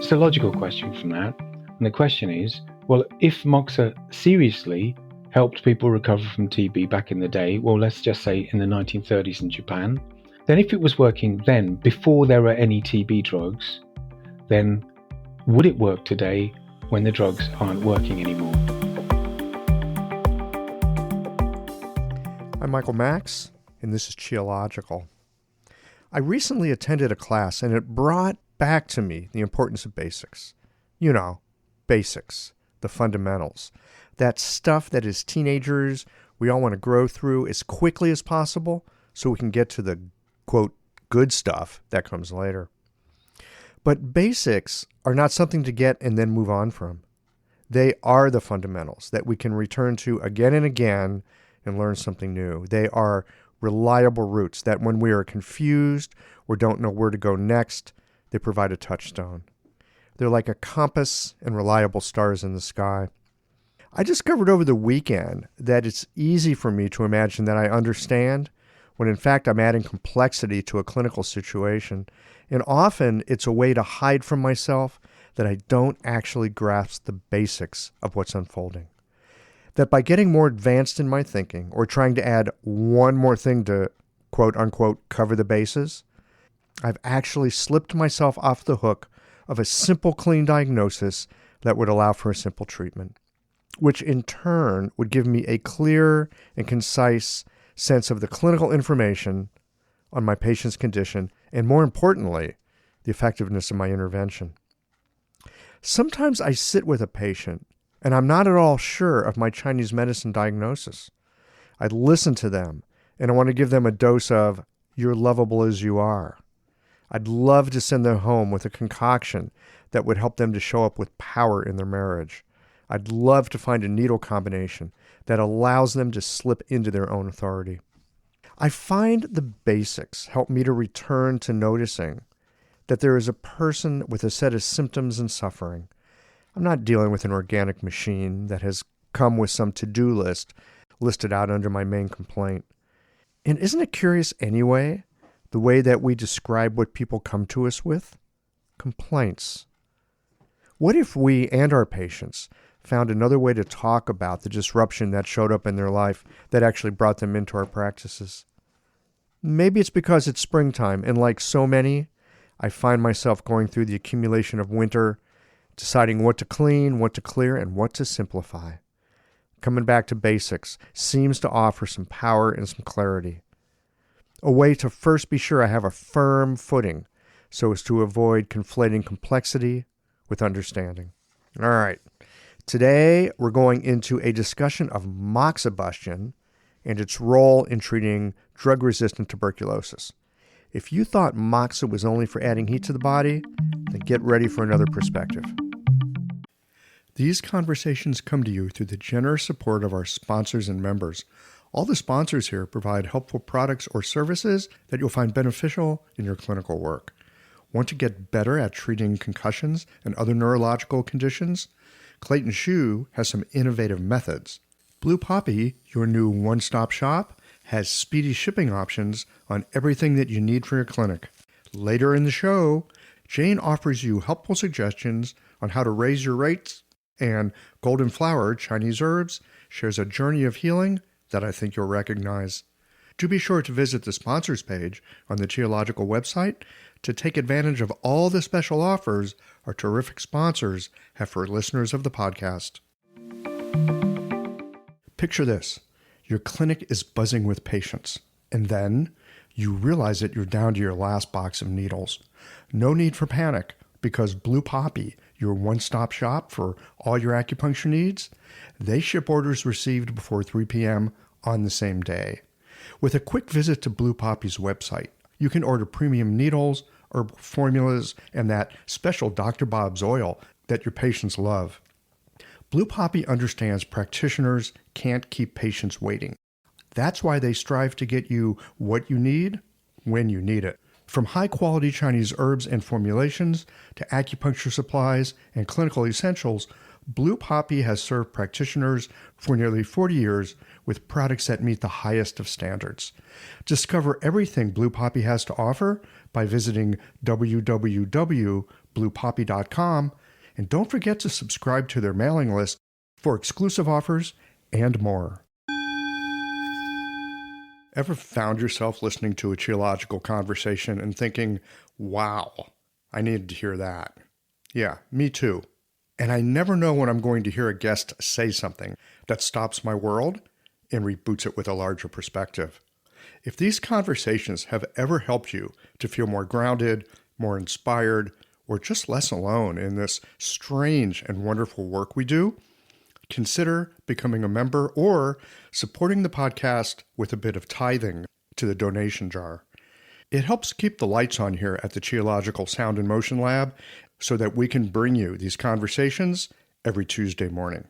It's a logical question from that. And the question is, well, if Moxa seriously helped people recover from TB back in the day, well, let's just say in the 1930s in Japan, then if it was working then, before there were any TB drugs, then would it work today when the drugs aren't working anymore? I'm Michael Max, and this is Qiological. I recently attended a class, and it brought back to me the importance of basics. You know, basics, the fundamentals. That stuff that as teenagers we all want to grow through as quickly as possible so we can get to the, quote, good stuff that comes later. But basics are not something to get and then move on from. They are the fundamentals that we can return to again and again and learn something new. They are reliable routes that when we are confused or don't know where to go next, they provide a touchstone. They're like a compass and reliable stars in the sky. I discovered over the weekend that it's easy for me to imagine that I understand when in fact I'm adding complexity to a clinical situation. And often it's a way to hide from myself that I don't actually grasp the basics of what's unfolding. That by getting more advanced in my thinking or trying to add one more thing to quote unquote cover the bases, I've actually slipped myself off the hook of a simple, clean diagnosis that would allow for a simple treatment, which in turn would give me a clear and concise sense of the clinical information on my patient's condition and, more importantly, the effectiveness of my intervention. Sometimes I sit with a patient and I'm not at all sure of my Chinese medicine diagnosis. I listen to them and I want to give them a dose of, "You're lovable as you are." I'd love to send them home with a concoction that would help them to show up with power in their marriage. I'd love to find a needle combination that allows them to slip into their own authority. I find the basics help me to return to noticing that there is a person with a set of symptoms and suffering. I'm not dealing with an organic machine that has come with some to-do list listed out under my main complaint. And isn't it curious anyway, the way that we describe what people come to us with? Complaints. What if we and our patients found another way to talk about the disruption that showed up in their life that actually brought them into our practices? Maybe it's because it's springtime, and like so many, I find myself going through the accumulation of winter, deciding what to clean, what to clear, and what to simplify. Coming back to basics seems to offer some power and some clarity. A way to first be sure I have a firm footing so as to avoid conflating complexity with understanding. All right. Today, we're going into a discussion of moxibustion and its role in treating drug-resistant tuberculosis. If you thought Moxa was only for adding heat to the body, then get ready for another perspective. These conversations come to you through the generous support of our sponsors and members. All the sponsors here provide helpful products or services that you'll find beneficial in your clinical work. Want to get better at treating concussions and other neurological conditions? Clayton Shoe has some innovative methods. Blue Poppy, your new one-stop shop, has speedy shipping options on everything that you need for your clinic. Later in the show, Jane offers you helpful suggestions on how to raise your rates, and Golden Flower Chinese Herbs shares a journey of healing that I think you'll recognize. Do be sure to visit the sponsors page on the Qiological website to take advantage of all the special offers our terrific sponsors have for listeners of the podcast. Picture this. Your clinic is buzzing with patients, and then you realize that you're down to your last box of needles. No need for panic, because Blue Poppy, your one-stop shop for all your acupuncture needs, they ship orders received before 3 p.m. on the same day. With a quick visit to Blue Poppy's website, you can order premium needles, herbal formulas, and that special Dr. Bob's oil that your patients love. Blue Poppy understands practitioners can't keep patients waiting. That's why they strive to get you what you need when you need it. From high-quality Chinese herbs and formulations to acupuncture supplies and clinical essentials, Blue Poppy has served practitioners for nearly 40 years with products that meet the highest of standards. Discover everything Blue Poppy has to offer by visiting www.bluepoppy.com. bluepoppy.com, and don't forget to subscribe to their mailing list for exclusive offers and more. Ever found yourself listening to a geological conversation and thinking, wow, I needed to hear that? Yeah, me too. And I never know when I'm going to hear a guest say something that stops my world and reboots it with a larger perspective. If these conversations have ever helped you to feel more grounded, more inspired, or just less alone in this strange and wonderful work we do, consider becoming a member or supporting the podcast with a bit of tithing to the donation jar. It helps keep the lights on here at the Geological Sound and Motion Lab so that we can bring you these conversations every Tuesday morning.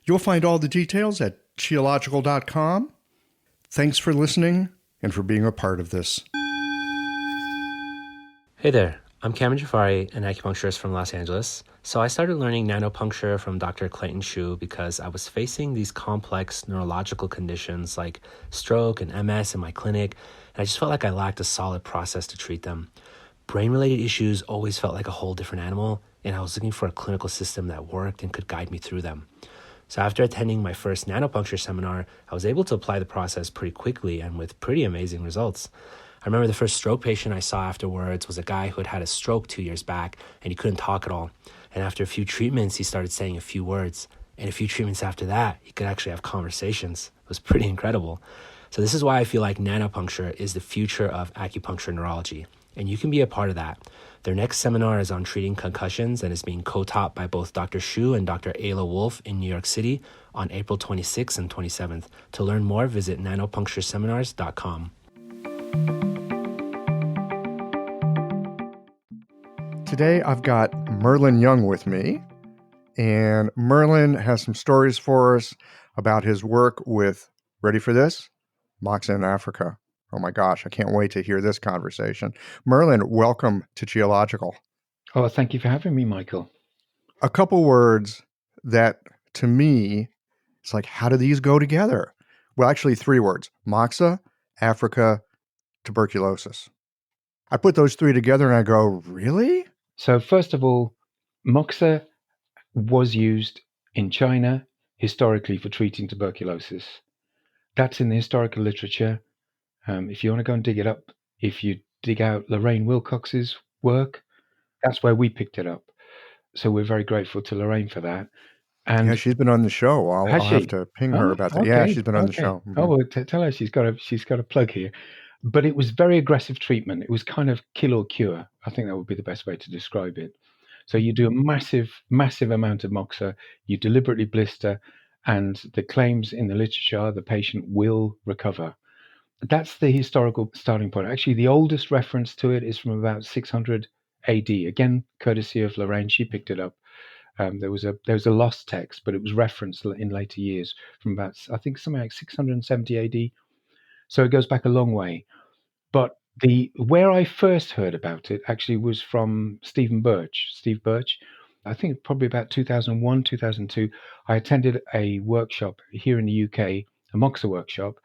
You'll find all the details at geological.com. Thanks for listening and for being a part of this. Hey there, I'm Cameron Jafari, an acupuncturist from Los Angeles. So I started learning nanopuncture from Dr. Clayton Shu because I was facing these complex neurological conditions like stroke and MS in my clinic, and I just felt like I lacked a solid process to treat them. Brain-related issues always felt like a whole different animal, and I was looking for a clinical system that worked and could guide me through them. So after attending my first nanopuncture seminar, I was able to apply the process pretty quickly and with pretty amazing results. I remember the first stroke patient I saw afterwards was a guy who had had a stroke 2 years back, and he couldn't talk at all. And after a few treatments, he started saying a few words. And a few treatments after that, he could actually have conversations. It was pretty incredible. So this is why I feel like nanopuncture is the future of acupuncture neurology. And you can be a part of that. Their next seminar is on treating concussions and is being co-taught by both Dr. Shu and Dr. Ayla Wolf in New York City on April 26th and 27th. To learn more, visit nanopunctureseminars.com. Today I've got Merlin Young with me, and Merlin has some stories for us about his work with, ready for this? Moxa in Africa. Oh my gosh, I can't wait to hear this conversation. Merlin, welcome to Geological. Oh, thank you for having me, Michael. A couple words that, to me, it's like, how do these go together? Well, actually, 3 words: Moxa, Africa, tuberculosis. I put those 3 together and I go, really? So first of all, Moxa was used in China historically for treating tuberculosis. That's in the historical literature. If you want to go and dig it up, if you dig out Lorraine Wilcox's work, that's where we picked it up. So we're very grateful to Lorraine for that. And yeah, she's been on the show. has I'll have she? to ping Oh, her about that. okay, Yeah, she's been on the okay. show. Oh, well, tell her she's got a plug here. But it was very aggressive treatment. It was kind of kill or cure. I think that would be the best way to describe it. So you do a massive amount of Moxa, you deliberately blister, and the claims in the literature are the patient will recover. That's the historical starting point. Actually, the oldest reference to it is from about 600 AD. Again, courtesy of Lorraine, she picked it up. There was a lost text, but it was referenced in later years from about, I think, something like 670 AD. So it goes back a long way. But where I first heard about it actually was from Steve Birch. I think probably about 2001, 2002. I attended a workshop here in the UK, a Moxa workshop,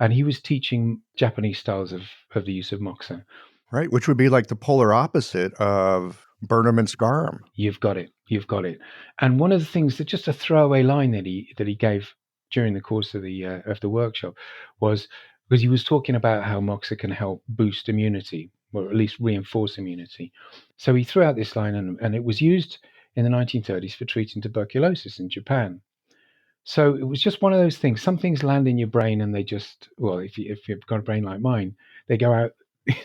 and he was teaching Japanese styles of the use of Moxa. Right, which would be like the polar opposite of Burnham and Scarham. You've got it. You've got it. And one of the things that just a throwaway line that he gave during the course of the workshop was because he was talking about how Moxa can help boost immunity, or at least reinforce immunity. So he threw out this line, and it was used in the 1930s for treating tuberculosis in Japan. So it was just one of those things. Some things land in your brain, and they just, well, if you've got a brain like mine, they go out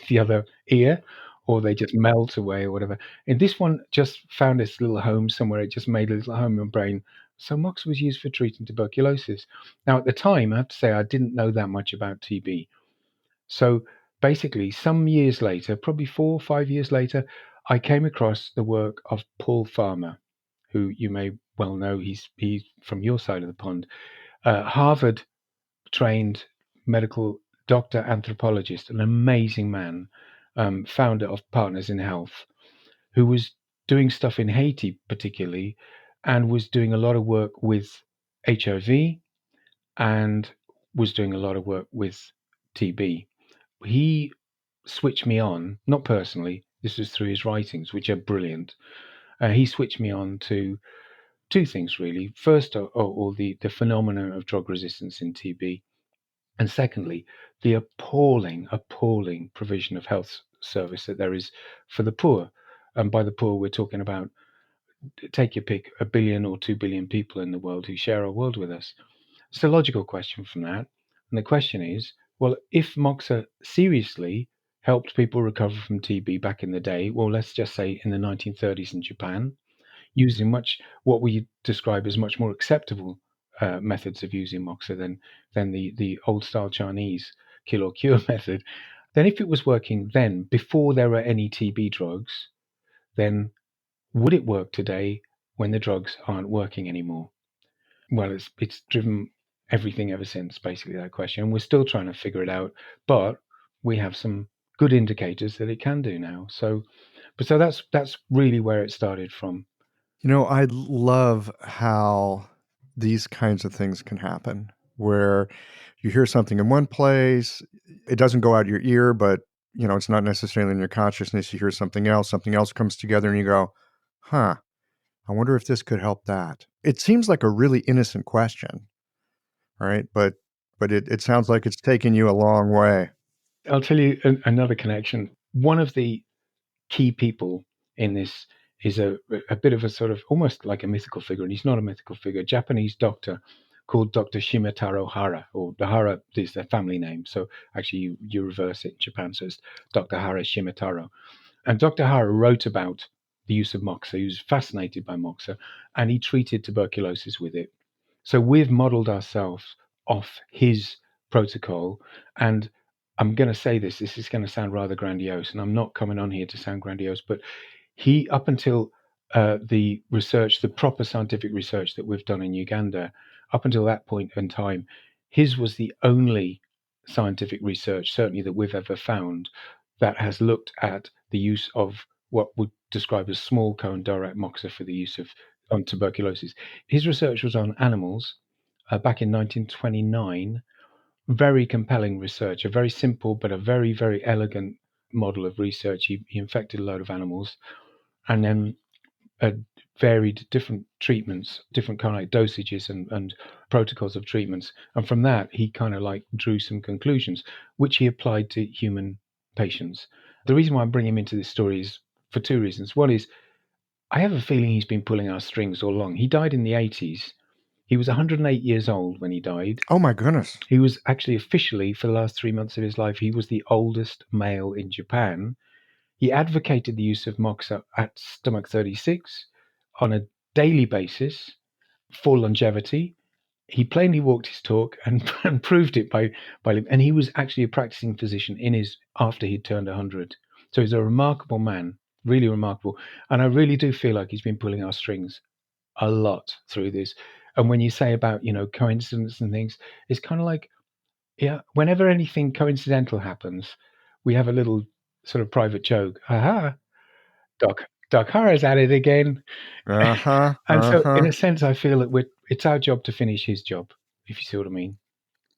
the other ear, or they just melt away, or whatever. And this one just found its little home somewhere. It just made a little home in my brain. So Mox was used for treating tuberculosis. Now, at the time, I have to say, I didn't know that much about TB. So basically, some years later, probably 4 or 5 years later, I came across the work of Paul Farmer, who you may well know. He's from your side of the pond, Harvard trained medical doctor, anthropologist, an amazing man, founder of Partners in Health, who was doing stuff in Haiti particularly, and was doing a lot of work with HIV and was doing a lot of work with TB. He switched me on, not personally, This was through his writings, which are brilliant. He switched me on to two things really. First, the phenomena of drug resistance in TB, and secondly, the appalling provision of health service that there is for the poor. And by the poor, we're talking about, take your pick, 1 billion or 2 billion people in the world who share our world with us. It's a logical question from that. And the question is, well, if Moxa seriously helped people recover from TB back in the day, well, let's just say in the 1930s in Japan, using much what we describe as much more acceptable methods of using Moxa than the old style Chinese kill or cure method, then if it was working then before there were any TB drugs, then would it work today when the drugs aren't working anymore? Well, it's driven everything ever since, basically, that question. And we're still trying to figure it out, but we have some good indicators that it can do now. So that's really where it started from. I love how these kinds of things can happen where you hear something in one place, it doesn't go out your ear, but it's not necessarily in your consciousness. You hear something else comes together and you go, huh, I wonder if this could help that. It seems like a really innocent question, right? But it sounds like it's taken you a long way. I'll tell you another connection. One of the key people in this is a bit of a sort of almost like a mythical figure, and he's not a mythical figure. A Japanese doctor called Dr. Shimataro Hara, or the Hara is their family name. So actually, you reverse it in Japan, so it's Dr. Hara Shimataro. And Dr. Hara wrote about the use of Moxa. He was fascinated by Moxa, and he treated tuberculosis with it. So we've modeled ourselves off his protocol. And I'm going to say this is going to sound rather grandiose, and I'm not coming on here to sound grandiose, but he, up until the research, the proper scientific research that we've done in Uganda, up until that point in time, his was the only scientific research, certainly that we've ever found, that has looked at the use of what would describe as small cone direct moxa for the use of on tuberculosis. His research was on animals back in 1929. Very compelling research, a very simple but a very elegant model of research. He infected a load of animals and then uh, varied different treatments, different kind of dosages and protocols of treatments. And from that, he kind of like drew some conclusions, which he applied to human patients. The reason why I'm bringing him into this story is for two reasons. One is I have a feeling he's been pulling our strings all along. He died in the 80s. He was 108 years old when he died. Oh my goodness. He was actually officially, for the last 3 months of his life, he was the oldest male in Japan. He advocated the use of Moxa at stomach 36 on a daily basis for longevity. He plainly walked his talk and proved it and he was actually a practicing physician in his after he'd turned 100. So he's a remarkable man, really remarkable. And I really do feel like he's been pulling our strings a lot through this. And when you say about, coincidence and things, it's kind of like, yeah, whenever anything coincidental happens, we have a little sort of private joke. Aha, Doc Hara's at it again. Uh-huh. And so in Uh-huh. a sense I feel that it's our job to finish his job, if you see what I mean.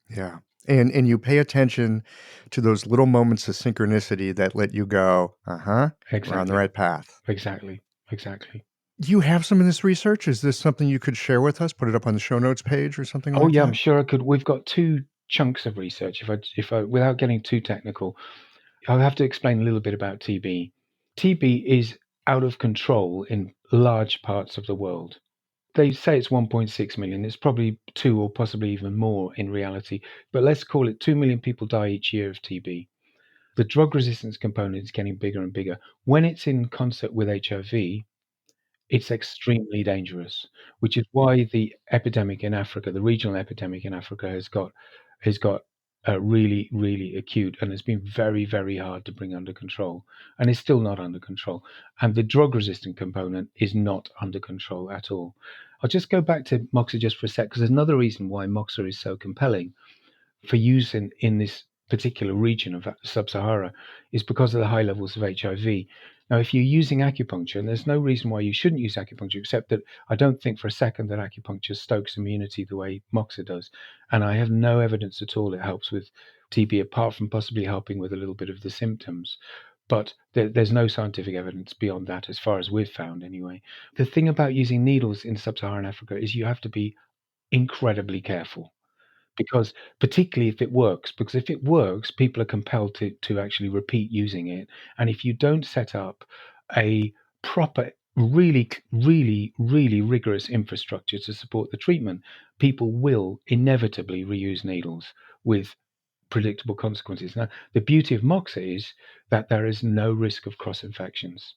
Yeah. And you pay attention to those little moments of synchronicity that let you go, uh-huh, we're on the Exactly. right path. Exactly. Exactly. Do you have some of this research? Is this something you could share with us? Put it up on the show notes page or something Oh like yeah, I'm that? sure I could. We've got two chunks of research. If I without getting too technical, I'll have to explain a little bit about TB. TB is out of control in large parts of the world. They say it's 1.6 million. It's probably 2 or possibly even more in reality. But let's call it 2 million people die each year of TB. The drug resistance component is getting bigger and bigger. When it's in concert with HIV, it's extremely dangerous, which is why the epidemic in Africa, the regional epidemic in Africa, has got really acute and has been very hard to bring under control, and is still not under control. And the drug resistant component is not under control at all. I'll just go back to Moxa just for a sec, because there's another reason why Moxa is so compelling for use in this particular region of sub-Sahara is because of the high levels of HIV. Now, if you're using acupuncture, and there's no reason why you shouldn't use acupuncture, except that I don't think for a second that acupuncture stokes immunity the way Moxa does. And I have no evidence at all it helps with TB, apart from possibly helping with a little bit of the symptoms. but there's no scientific evidence beyond that, as far as we've found anyway. The thing about using needles in sub-Saharan Africa is you have to be incredibly careful, because particularly if it works, because if it works, people are compelled to actually repeat using it. And if you don't set up a proper, really rigorous infrastructure to support the treatment, people will inevitably reuse needles with predictable consequences. Now, the beauty of Moxa is that there is no risk of cross infections.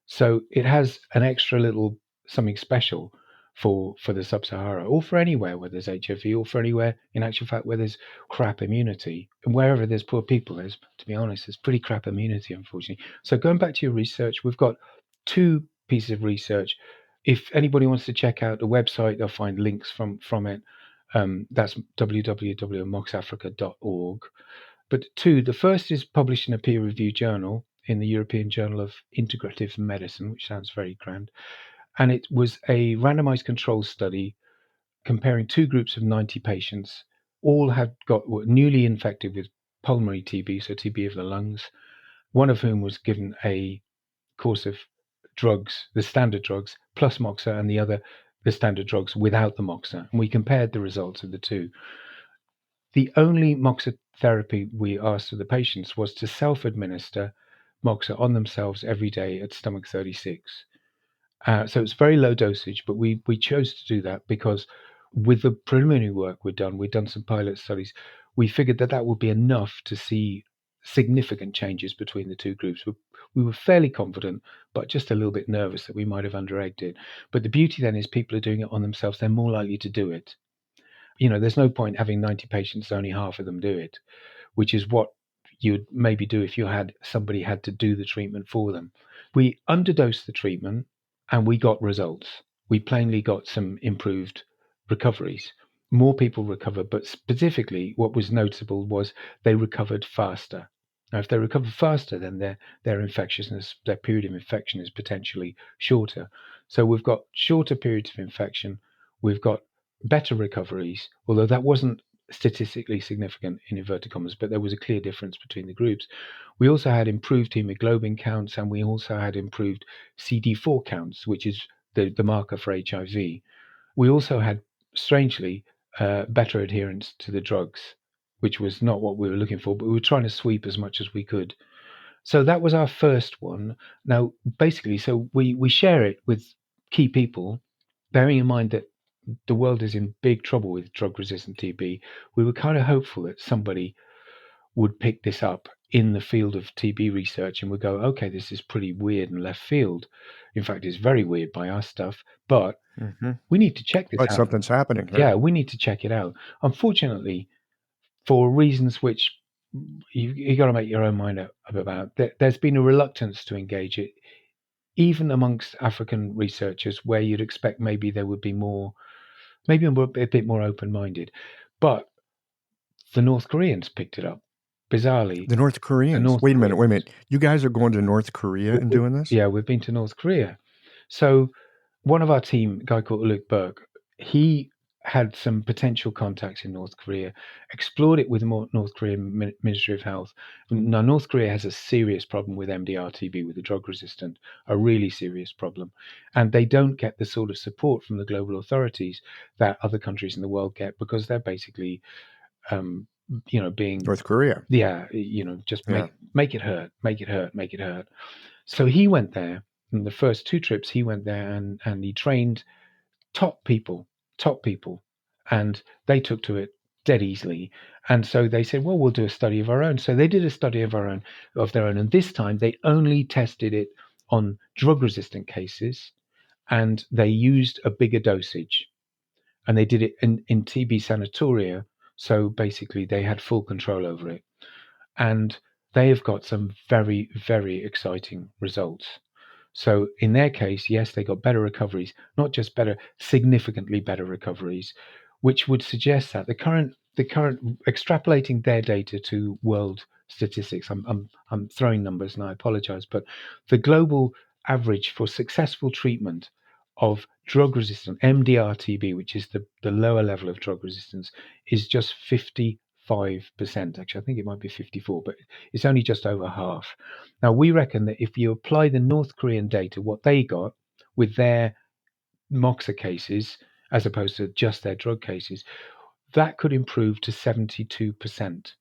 So it has an extra little something special for the sub-Sahara, or for anywhere where there's HIV, or for anywhere, in actual fact, where there's crap immunity. And wherever there's poor people, there's, to be honest, there's pretty crap immunity, unfortunately. So going back to your research, we've got two pieces of research. If anybody wants to check out the website, they'll find links from it. That's www.moxafrica.org. But two, the first is published in a peer-reviewed journal in the European Journal of Integrative Medicine, which sounds very grand. And it was a randomized control study comparing two groups of 90 patients. All were newly infected with pulmonary TB, so TB of the lungs, one of whom was given a course of drugs, the standard drugs, plus Moxa, and the other, the standard drugs without the Moxa. And we compared the results of the two. The only Moxa therapy we asked of the patients was to self-administer Moxa on themselves every day at stomach 36. So it's very low dosage, but we chose to do that because with the preliminary work we'd done some pilot studies, we figured that that would be enough to see significant changes between the two groups. We were fairly confident, but just a little bit nervous that we might have under-egged it. But the beauty then is people are doing it on themselves. They're more likely to do it. There's no point having 90 patients, only half of them do it, which is what you'd maybe do if you had somebody had to do the treatment for them. We underdosed the treatment and we got results. We plainly got some improved recoveries. More people recovered, but specifically what was noticeable was they recovered faster. Now, if they recover faster, then their infectiousness, their period of infection is potentially shorter. So we've got shorter periods of infection. We've got better recoveries, although that wasn't statistically significant in inverted commas, but there was a clear difference between the groups. We also had improved hemoglobin counts, and we also had improved CD4 counts, which is the marker for HIV. We also had, strangely, better adherence to the drugs, which was not what we were looking for, but we were trying to sweep as much as we could. So that was our first one. Now, basically, so we share it with key people, bearing in mind that the world is in big trouble with drug-resistant TB. We were kind of hopeful that somebody would pick this up in the field of TB research and would go, okay, this is pretty weird and left field. In fact, it's very weird by our stuff, but we need to check this But out. something's happening here. Yeah, we need to check it out. Unfortunately, for reasons which you got to make your own mind up about, there's been a reluctance to engage it, even amongst African researchers, where you'd expect maybe there would be more, maybe a bit more open-minded. But the North Koreans picked it up, bizarrely. The North Koreans. Wait a minute. You guys are going to North Korea and doing this? Yeah, we've been to North Korea. So one of our team, a guy called Ulrich Burke, he had some potential contacts in North Korea, explored it with the North Korean Ministry of Health. Now, North Korea has a serious problem with MDR-TB, with the drug resistant, a really serious problem. And they don't get the sort of support from the global authorities that other countries in the world get, because they're basically, being North Korea. Yeah, just make it hurt, make it hurt, make it hurt. So he went there. In the first two trips, he went there and he trained top people, and they took to it dead easily. And so they said, well, we'll do a study of our own. So they did a study of their own, and this time they only tested it on drug-resistant cases, and they used a bigger dosage, and they did it in TB sanatoria. So basically, they had full control over it, and they have got some very, very exciting results. So in their case, yes, they got better recoveries, not just better, significantly better recoveries, which would suggest that the current extrapolating their data to world statistics. I'm throwing numbers and I apologize, but the global average for successful treatment of drug resistant MDR-TB, which is the lower level of drug resistance, is just 55%. 55%. Actually, I think it might be 54, but it's only just over half. Now, we reckon that if you apply the North Korean data, what they got with their Moxa cases, as opposed to just their drug cases, that could improve to 72%.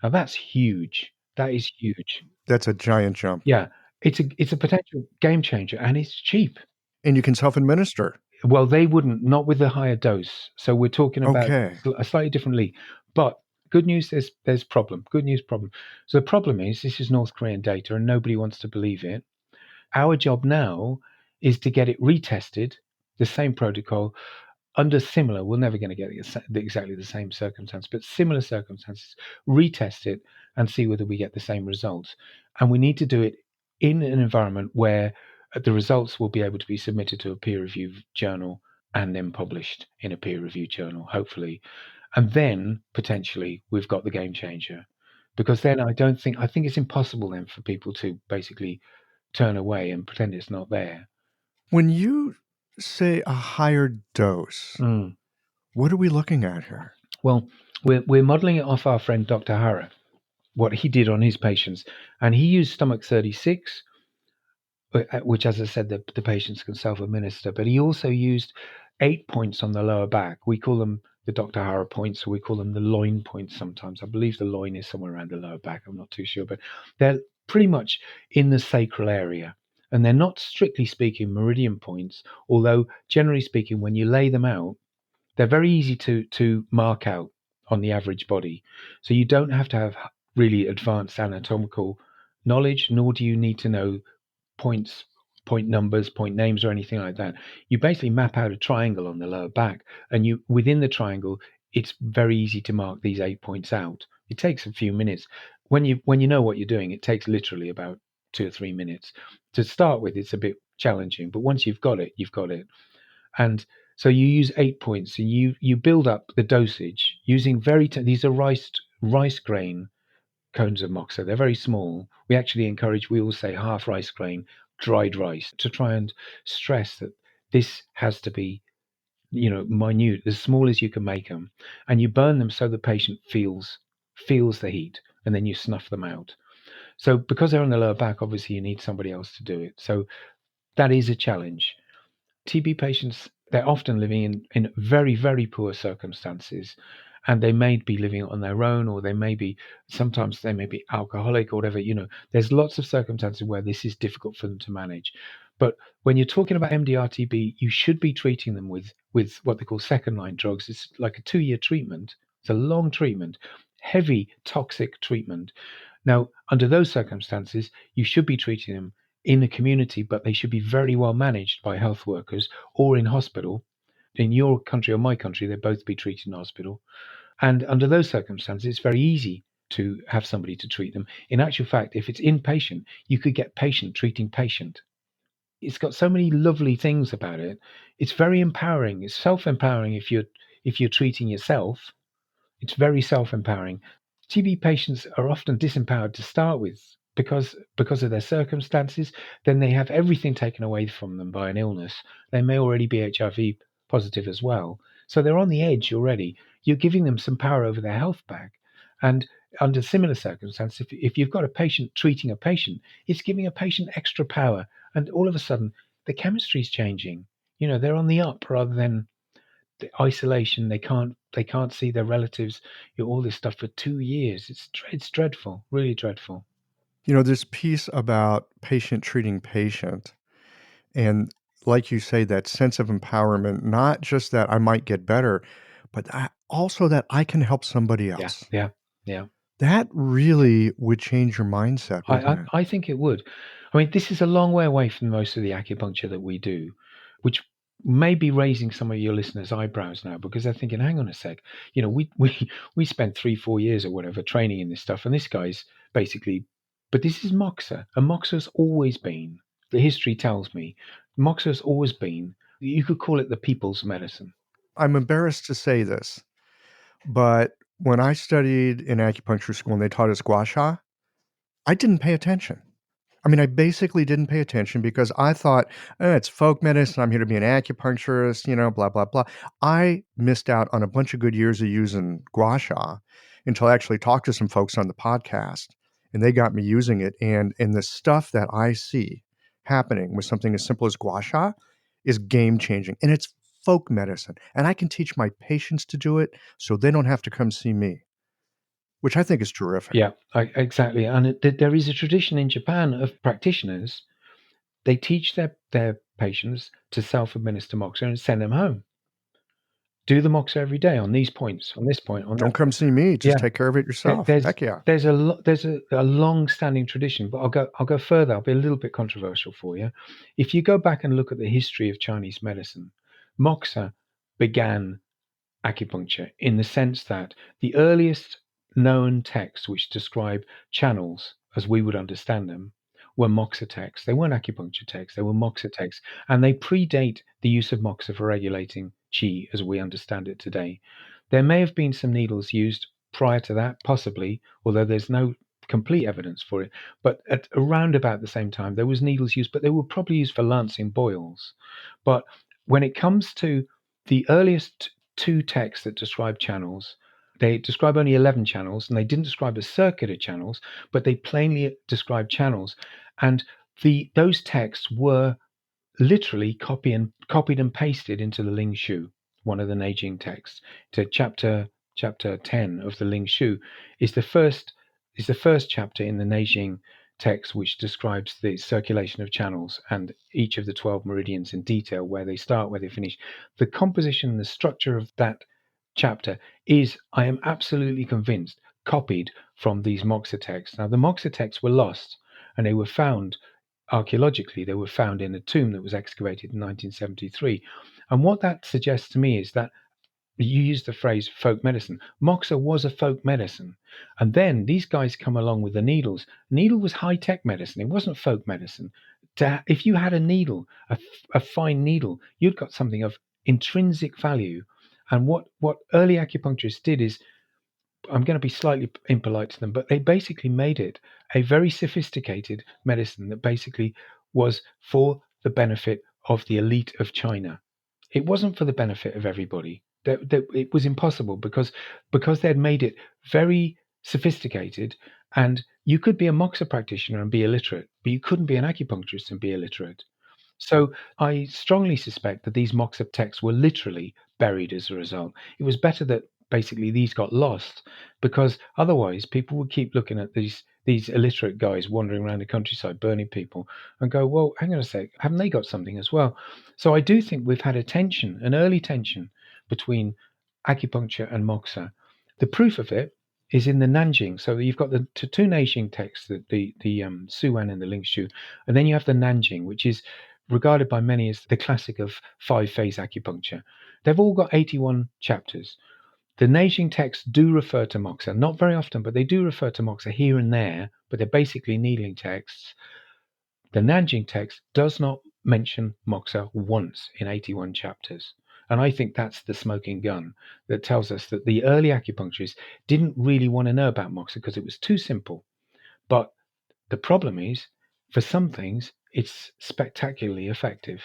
Now, that's huge. That is huge. That's a giant jump. Yeah, it's a potential game changer, and it's cheap. And you can self-administer. Well, they wouldn't, not with the higher dose. So we're talking about Okay. a slightly different league. But good news, there's problem. Good news, problem. So the problem is this is North Korean data, and nobody wants to believe it. Our job now is to get it retested, the same protocol, under similar. We're never going to get exactly the same circumstance, but similar circumstances. Retest it and see whether we get the same results. And we need to do it in an environment where the results will be able to be submitted to a peer-reviewed journal and then published in a peer-reviewed journal, hopefully. And then potentially we've got the game changer. Because then I think it's impossible then for people to basically turn away and pretend it's not there. When you say a higher dose, Mm. what are we looking at here? Well, we're modeling it off our friend Dr. Hara, what he did on his patients, and he used stomach 36, which, as I said, the patients can self-administer. But he also used 8 points on the lower back. We call them the Dr. Hara points, or we call them the loin points sometimes. I believe the loin is somewhere around the lower back. I'm not too sure, but they're pretty much in the sacral area. And they're not strictly speaking meridian points, although generally speaking, when you lay them out, they're very easy to mark out on the average body. So you don't have to have really advanced anatomical knowledge, nor do you need to know points, point numbers, point names, or anything like that. You basically map out a triangle on the lower back, and you within the triangle, it's very easy to mark these 8 points out. It takes a few minutes. When you know what you're doing, it takes literally about 2 or 3 minutes. To start with, it's a bit challenging, but once you've got it, you've got it. And so you use 8 points, and you build up the dosage using these are rice grain cones of moxa. They're very small. We always say half rice grain, dried rice, to try and stress that this has to be, minute, as small as you can make them, and you burn them so the patient feels the heat, and then you snuff them out. So because they're on the lower back, obviously you need somebody else to do it. So that is a challenge. TB patients, they're often living in very, very poor circumstances, and they may be living on their own, or sometimes they may be alcoholic or whatever. There's lots of circumstances where this is difficult for them to manage. But when you're talking about MDR-TB, you should be treating them with what they call second line drugs. It's like a 2-year treatment. It's a long treatment, heavy toxic treatment. Now, under those circumstances, you should be treating them in the community, but they should be very well managed by health workers or in hospital. In your country or my country, they'd both be treated in hospital. And under those circumstances, it's very easy to have somebody to treat them. In actual fact, if it's inpatient, you could get patient treating patient. It's got so many lovely things about it. It's very empowering. It's self-empowering if you're treating yourself. It's very self-empowering. TB patients are often disempowered to start with because of their circumstances. Then they have everything taken away from them by an illness. They may already be HIV positive as well. So they're on the edge already. You're giving them some power over their health back. And under similar circumstances, if you've got a patient treating a patient, it's giving a patient extra power. And all of a sudden, the chemistry is changing. They're on the up rather than the isolation. They can't see their relatives. All this stuff for 2 years. It's dreadful, really dreadful. This piece about patient treating patient, and like you say, that sense of empowerment, not just that I might get better, but also that I can help somebody Yeah, else. yeah, yeah. That really would change your mindset, I, wouldn't I it? I think it would. I mean, this is a long way away from most of the acupuncture that we do, which may be raising some of your listeners' eyebrows now because they're thinking, "Hang on a sec, we spent 3 4 years or whatever training in this stuff, and this guy's basically." But this is Moxa, and Moxa's always been. The history tells me, Moxa's always been. You could call it the people's medicine. I'm embarrassed to say this, but when I studied in acupuncture school and they taught us gua sha, I didn't pay attention. I mean, I basically didn't pay attention because I thought, it's folk medicine. I'm here to be an acupuncturist, blah, blah, blah. I missed out on a bunch of good years of using gua sha until I actually talked to some folks on the podcast and they got me using it. And the stuff that I see happening with something as simple as gua sha is game changing. And it's folk medicine. And I can teach my patients to do it so they don't have to come see me, which I think is terrific. Yeah, exactly. And there is a tradition in Japan of practitioners. They teach their patients to self-administer Moxa and send them home. Do the Moxa every day on these points, on this point, on Don't that come point. see me. Just Yeah, take care of it yourself. Heck yeah. there's a long-standing tradition, but I'll go further. I'll be a little bit controversial for you. If you go back and look at the history of Chinese medicine, Moxa began acupuncture in the sense that the earliest known texts which describe channels as we would understand them were Moxa texts. They weren't acupuncture texts, they were Moxa texts, and they predate the use of Moxa for regulating qi as we understand it today. There may have been some needles used prior to that, possibly, although there's no complete evidence for it. But at around about the same time, there was needles used, but they were probably used for lancing boils. But when it comes to the earliest two texts that describe channels, they describe only 11 channels, and they didn't describe a circuit of channels, but they plainly describe channels. And those texts were literally copied and pasted into the Ling Shu, one of the Neijing texts. To chapter 10 of the Ling Shu is the first chapter in the Neijing text, which describes the circulation of channels and each of the 12 meridians in detail, where they start, where they finish. The composition and the structure of that chapter is, I am absolutely convinced, copied from these Moxa texts. Now, the Moxa texts were lost, and they were found archaeologically. They were found in a tomb that was excavated in 1973. And what that suggests to me is that you used the phrase folk medicine. Moxa was a folk medicine. And then these guys come along with the needles. Needle was high-tech medicine. It wasn't folk medicine. If you had a needle, a fine needle, you'd got something of intrinsic value. And what early acupuncturists did is, I'm going to be slightly impolite to them, but they basically made it a very sophisticated medicine that basically was for the benefit of the elite of China. It wasn't for the benefit of everybody. It was impossible because they'd made it very sophisticated, and you could be a Moxa practitioner and be illiterate, but you couldn't be an acupuncturist and be illiterate. So I strongly suspect that these Moxa texts were literally buried as a result. It was better that basically these got lost, because otherwise people would keep looking at these illiterate guys wandering around the countryside burning people and go, well, hang on a sec, haven't they got something as well? So I do think we've had an early tension between acupuncture and Moxa. The proof of it is in the Nanjing. So you've got the two Nanjing texts, the Suan and the Ling Shu, and then you have the Nanjing, which is regarded by many as the classic of five-phase acupuncture. They've all got 81 chapters. The Nanjing texts do refer to Moxa, not very often, but they do refer to Moxa here and there, but they're basically needling texts. The Nanjing text does not mention Moxa once in 81 chapters. And I think that's the smoking gun that tells us that the early acupuncturists didn't really want to know about Moxa because it was too simple. But the problem is, for some things, it's spectacularly effective.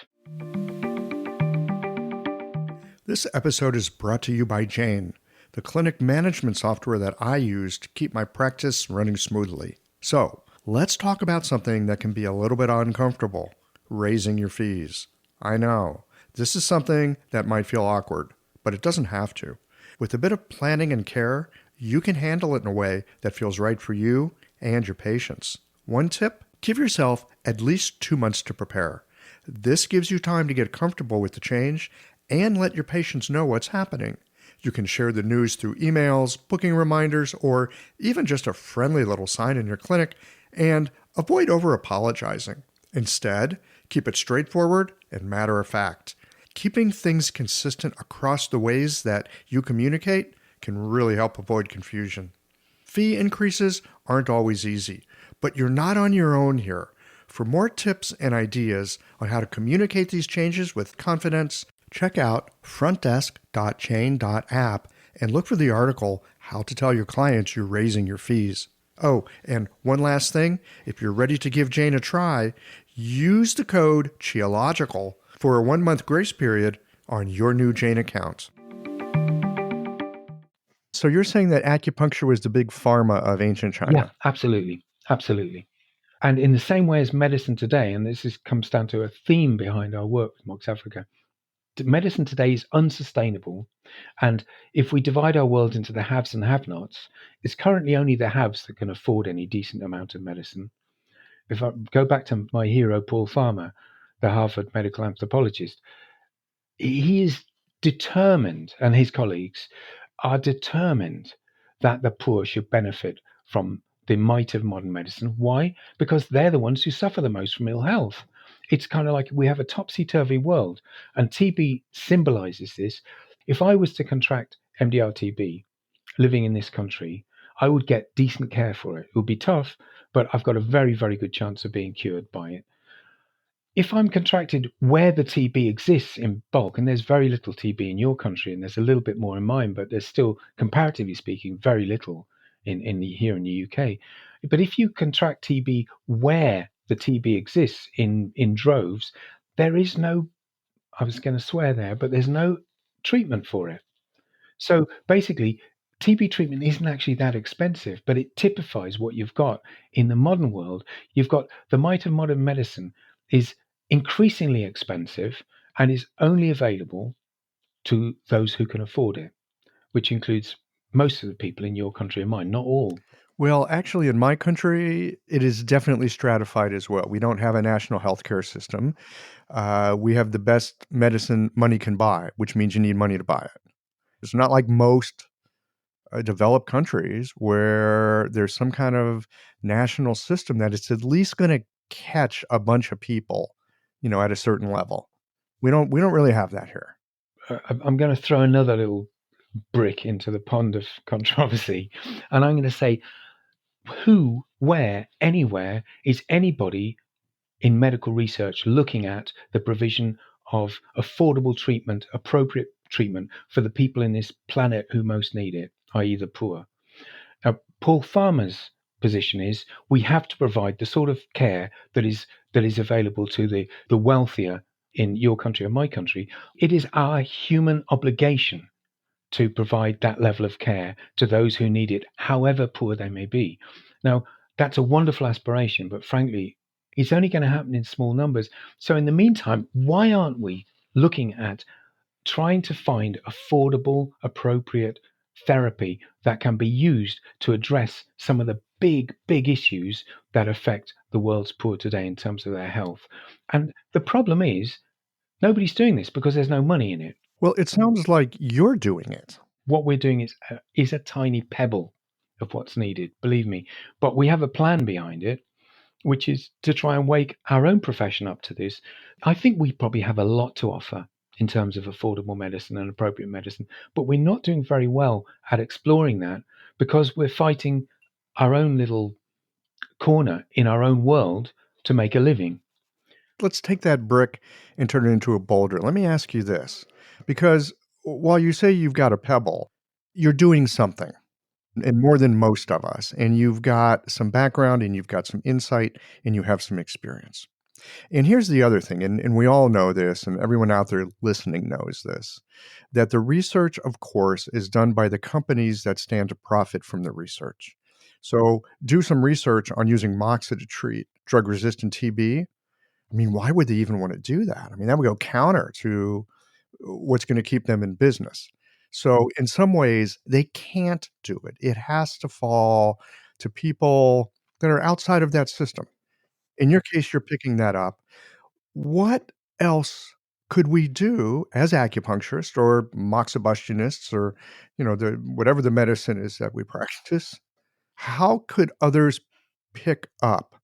This episode is brought to you by Jane, the clinic management software that I use to keep my practice running smoothly. So, let's talk about something that can be a little bit uncomfortable: raising your fees. I know, this is something that might feel awkward, but it doesn't have to. With a bit of planning and care, you can handle it in a way that feels right for you and your patients. One tip: give yourself at least 2 months to prepare. This gives you time to get comfortable with the change and let your patients know what's happening. You can share the news through emails, booking reminders, or even just a friendly little sign in your clinic, and avoid over-apologizing. Instead, keep it straightforward and matter of fact. Keeping things consistent across the ways that you communicate can really help avoid confusion. Fee increases aren't always easy, but you're not on your own here. For more tips and ideas on how to communicate these changes with confidence, check out frontdesk.chain.app and look for the article, How to Tell Your Clients You're Raising Your Fees. Oh, and one last thing. If you're ready to give Jane a try, use the code CHEOLOGICAL for a 1 month grace period on your new Jane account. So you're saying that acupuncture was the big pharma of ancient Yeah, China? absolutely. Absolutely. And in the same way as medicine today, and comes down to a theme behind our work with Mox Africa, medicine today is unsustainable. And if we divide our world into the haves and have-nots, it's currently only the haves that can afford any decent amount of medicine. If I go back to my hero, Paul Farmer, the Harvard medical anthropologist, he is determined, and his colleagues are determined that the poor should benefit from the might of modern medicine. Why? Because they're the ones who suffer the most from ill health. It's kind of like we have a topsy turvy world, and TB symbolizes this. If I was to contract MDR TB living in this country, I would get decent care for it. It would be tough, but I've got a very, very good chance of being cured by it. If I'm contracted where the TB exists in bulk, and there's very little TB in your country, and there's a little bit more in mine, but there's still, comparatively speaking, very little here in the UK. But if you contract TB where the TB exists in droves, there is no, I was going to swear there, but there's no treatment for it. So basically, TB treatment isn't actually that expensive, but it typifies what you've got in the modern world. You've got the might of modern medicine is increasingly expensive and is only available to those who can afford it, which includes most of the people in your country and mine, not all. Well, actually, in my country, it is definitely stratified as well. We don't have a national healthcare system. We have the best medicine money can buy, which means you need money to buy it. It's not like most developed countries where there's some kind of national system that it's at least going to catch a bunch of people, at a certain level. We don't really have that here. I'm going to throw another little brick into the pond of controversy, and I'm going to say, who, where, anywhere is anybody in medical research looking at the provision of affordable treatment, appropriate treatment for the people in this planet who most need it, i.e., the poor? Now, Paul Farmer's position is we have to provide the sort of care that is available to the wealthier in your country or my country. It is our human obligation to provide that level of care to those who need it, however poor they may be. Now, that's a wonderful aspiration, but frankly, it's only going to happen in small numbers. So, in the meantime, why aren't we looking at trying to find affordable, appropriate therapy that can be used to address some of the big, big issues that affect the world's poor today in terms of their health? And the problem is, nobody's doing this because there's no money in it. Well, it sounds like you're doing it. What we're doing is a tiny pebble of what's needed, believe me. But we have a plan behind it, which is to try and wake our own profession up to this. I think we probably have a lot to offer in terms of affordable medicine and appropriate medicine, but we're not doing very well at exploring that because we're fighting our own little corner in our own world to make a living. Let's take that brick and turn it into a boulder. Let me ask you this, because while you say you've got a pebble, you're doing something, and more than most of us, and you've got some background and you've got some insight and you have some experience. And here's the other thing, and we all know this, and everyone out there listening knows this, that the research, of course, is done by the companies that stand to profit from the research. So do some research on using Moxa to treat drug-resistant TB. I mean, why would they even want to do that? I mean, that would go counter to what's going to keep them in business. So in some ways, they can't do it. It has to fall to people that are outside of that system. In your case, you're picking that up. What else could we do as acupuncturists or moxibustionists or, whatever the medicine is that we practice? How could others pick up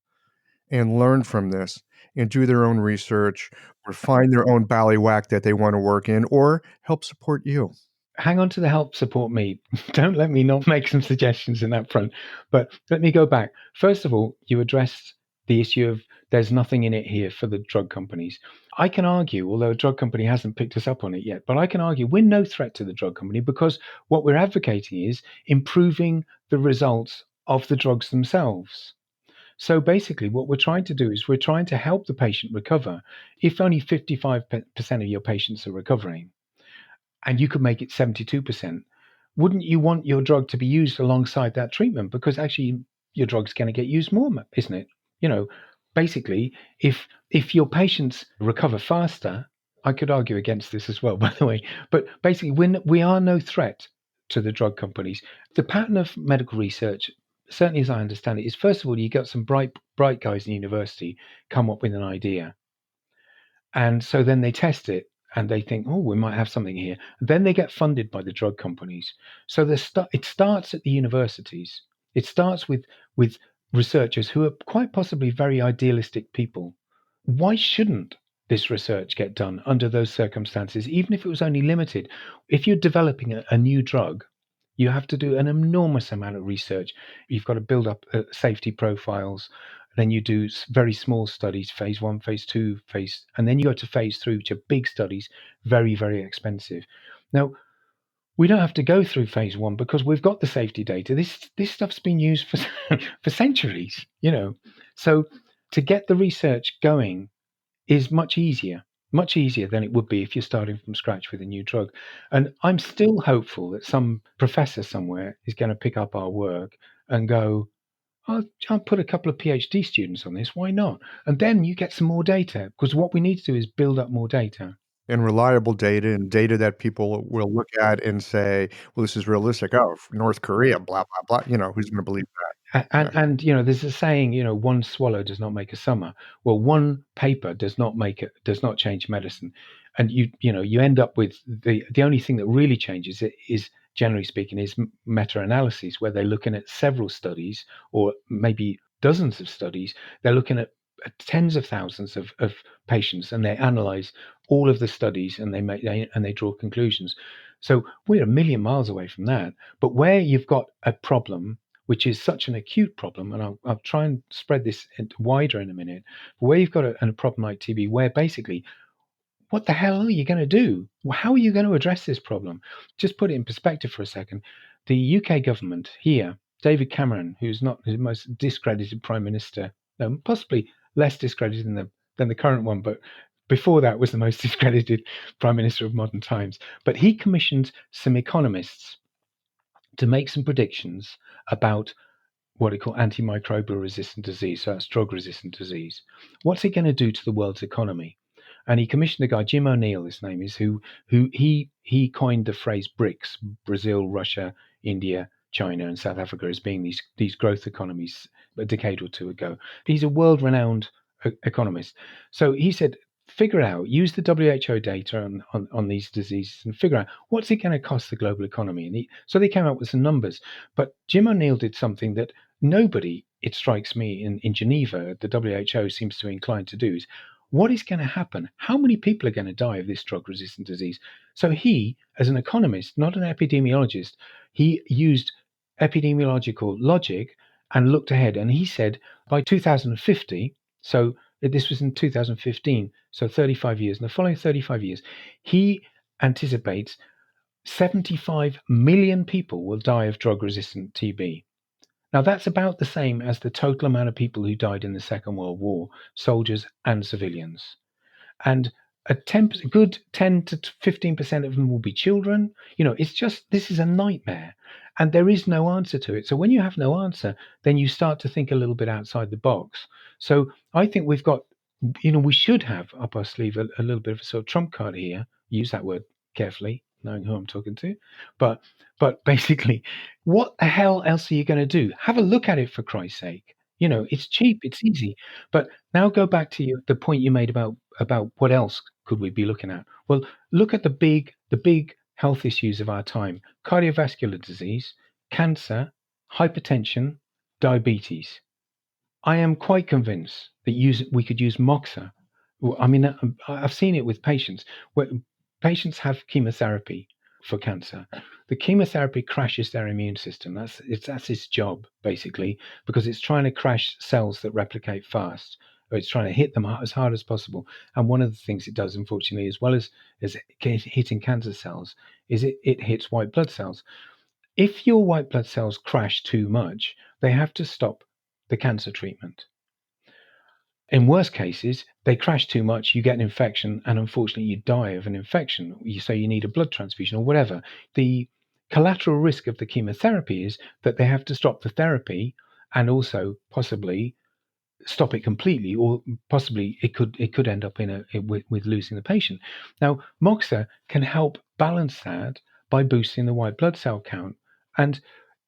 and learn from this and do their own research or find their own ballywhack that they want to work in or help support you? Hang on to the help support me. Don't let me not make some suggestions in that front. But let me go back. First of all, you addressed the issue of there's nothing in it here for the drug companies. I can argue, although a drug company hasn't picked us up on it yet, but I can argue we're no threat to the drug company because what we're advocating is improving the results of the drugs themselves. So basically, what we're trying to do is we're trying to help the patient recover. If only 55% of your patients are recovering, and you could make it 72%, wouldn't you want your drug to be used alongside that treatment? Because actually, your drug's going to get used more, isn't it? You know, basically, if your patients recover faster, I could argue against this as well, by the way. But basically, when we are no threat to the drug companies, the pattern of medical research, certainly as I understand it, is first of all, you got some bright guys in university come up with an idea, and so then they test it and they think, oh, we might have something here. Then they get funded by the drug companies. So it starts at the universities. It starts with researchers who are quite possibly very idealistic people. Why shouldn't this research get done under those circumstances, even if it was only limited? If you're developing a new drug, you have to do an enormous amount of research. You've got to build up safety profiles. Then you do very small studies, phase one, phase two, and then you go to phase three, which are big studies, very, very expensive. Now, we don't have to go through phase one because we've got the safety data. This stuff's been used for for centuries, you know. So to get the research going is much easier than it would be if you're starting from scratch with a new drug. And I'm still hopeful that some professor somewhere is going to pick up our work and go, I'll put a couple of PhD students on this. Why not? And then you get some more data, because what we need to do is build up more data. And reliable data and data that people will look at and say, well, this is realistic. Oh, North Korea, blah, blah, blah. Who's going to believe that? And there's a saying, one swallow does not make a summer. Well, one paper does not change medicine. And you end up with the only thing that really changes it is, generally speaking, is meta-analyses, where they're looking at several studies or maybe dozens of studies. They're looking at tens of thousands of patients, and they analyze all of the studies, and they draw conclusions. So we're a million miles away from that. But where you've got a problem, which is such an acute problem, and I'll try and spread this wider in a minute, but where you've got a problem like TB, where basically, what the hell are you going to do? How are you going to address this problem? Just put it in perspective for a second. The UK government here, David Cameron, who's not the most discredited prime minister, no, possibly less discredited than the current one, but before that was the most discredited prime minister of modern times. But he commissioned some economists to make some predictions about what they call antimicrobial resistant disease. So that's drug resistant disease. What's it going to do to the world's economy? And he commissioned a guy, Jim O'Neill, his name is, who he coined the phrase BRICS: Brazil, Russia, India, China, and South Africa, as being these growth economies a decade or two ago. He's a world-renowned economist. So he said, figure out, use the WHO data on these diseases and figure out what's it going to cost the global economy. And so they came up with some numbers. But Jim O'Neill did something that nobody, it strikes me, in Geneva, the WHO seems to incline to do, is what is going to happen? How many people are going to die of this drug resistant disease? So he, as an economist, not an epidemiologist, he used epidemiological logic and looked ahead. And he said by 2050, so this was in 2015, so 35 years, in the following 35 years, he anticipates 75 million people will die of drug resistant TB. Now, that's about the same as the total amount of people who died in the Second World War, soldiers and civilians. And a good 10 to 15% of them will be children. It's just, this is a nightmare. And there is no answer to it. So when you have no answer, then you start to think a little bit outside the box. So I think we've got, we should have up our sleeve a little bit of a sort of trump card here. Use that word carefully, knowing who I'm talking to. But basically, what the hell else are you going to do? Have a look at it, for Christ's sake. It's cheap, it's easy. But now go back to the point you made about what else could we be looking at. Well, look at the big health issues of our time: cardiovascular disease, cancer, hypertension, diabetes. I am quite convinced that we could use Moxa. I mean, I've seen it with patients where patients have chemotherapy for cancer. The chemotherapy crashes their immune system. That's its job, basically, because it's trying to crash cells that replicate fast, or it's trying to hit them as hard as possible. And one of the things it does, unfortunately, as well as hitting cancer cells, is it hits white blood cells. if your white blood cells crash too much, they have to stop the cancer treatment. In worst cases, they crash too much, you get an infection, and unfortunately, you die of an infection. So you need a blood transfusion or whatever. The collateral risk of the chemotherapy is that they have to stop the therapy and also possibly stop it completely, or possibly it could end up with losing the patient. Now, Moxa can help balance that by boosting the white blood cell count, and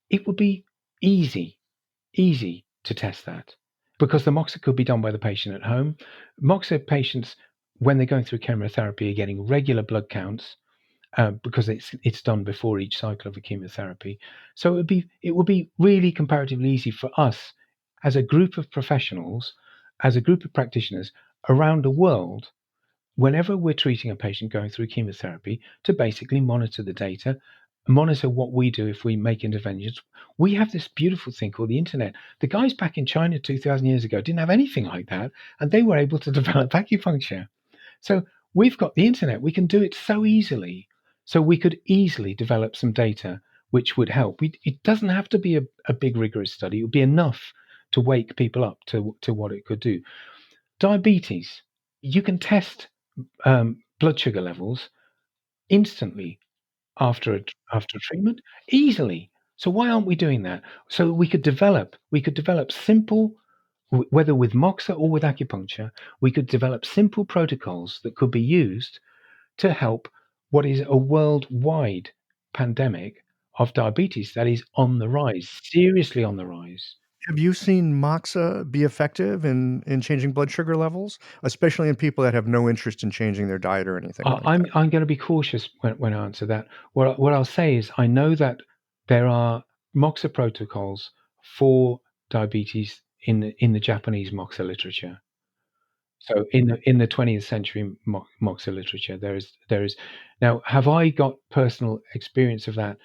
it would be easy to test that because the Moxa could be done by the patient at home. Moxa patients, when they're going through chemotherapy, are getting regular blood counts because it's done before each cycle of a chemotherapy. So it would be really comparatively easy for us as a group of professionals, as a group of practitioners around the world, whenever we're treating a patient going through chemotherapy, to basically monitor the data, monitor what we do if we make interventions. We have this beautiful thing called the internet. The guys back in China 2,000 years ago didn't have anything like that, and they were able to develop acupuncture. So we've got the internet. We can do it so easily. So we could easily develop some data which would help. It doesn't have to be a big rigorous study. It would be enough to wake people up to what it could do. Diabetes. You can test blood sugar levels instantly after a treatment easily. So why aren't we doing that? So we could develop simple, whether with Moxa or with acupuncture, we could develop simple protocols that could be used to help what is a worldwide pandemic of diabetes that is on the rise, seriously on the rise. Have you seen Moxa be effective in changing blood sugar levels, especially in people that have no interest in changing their diet or anything like I'm that? I'm going to be cautious when I answer that. What I'll say is I know that there are Moxa protocols for diabetes in the Japanese Moxa literature. So in the 20th century Moxa literature, there is. Now, have I got personal experience of that?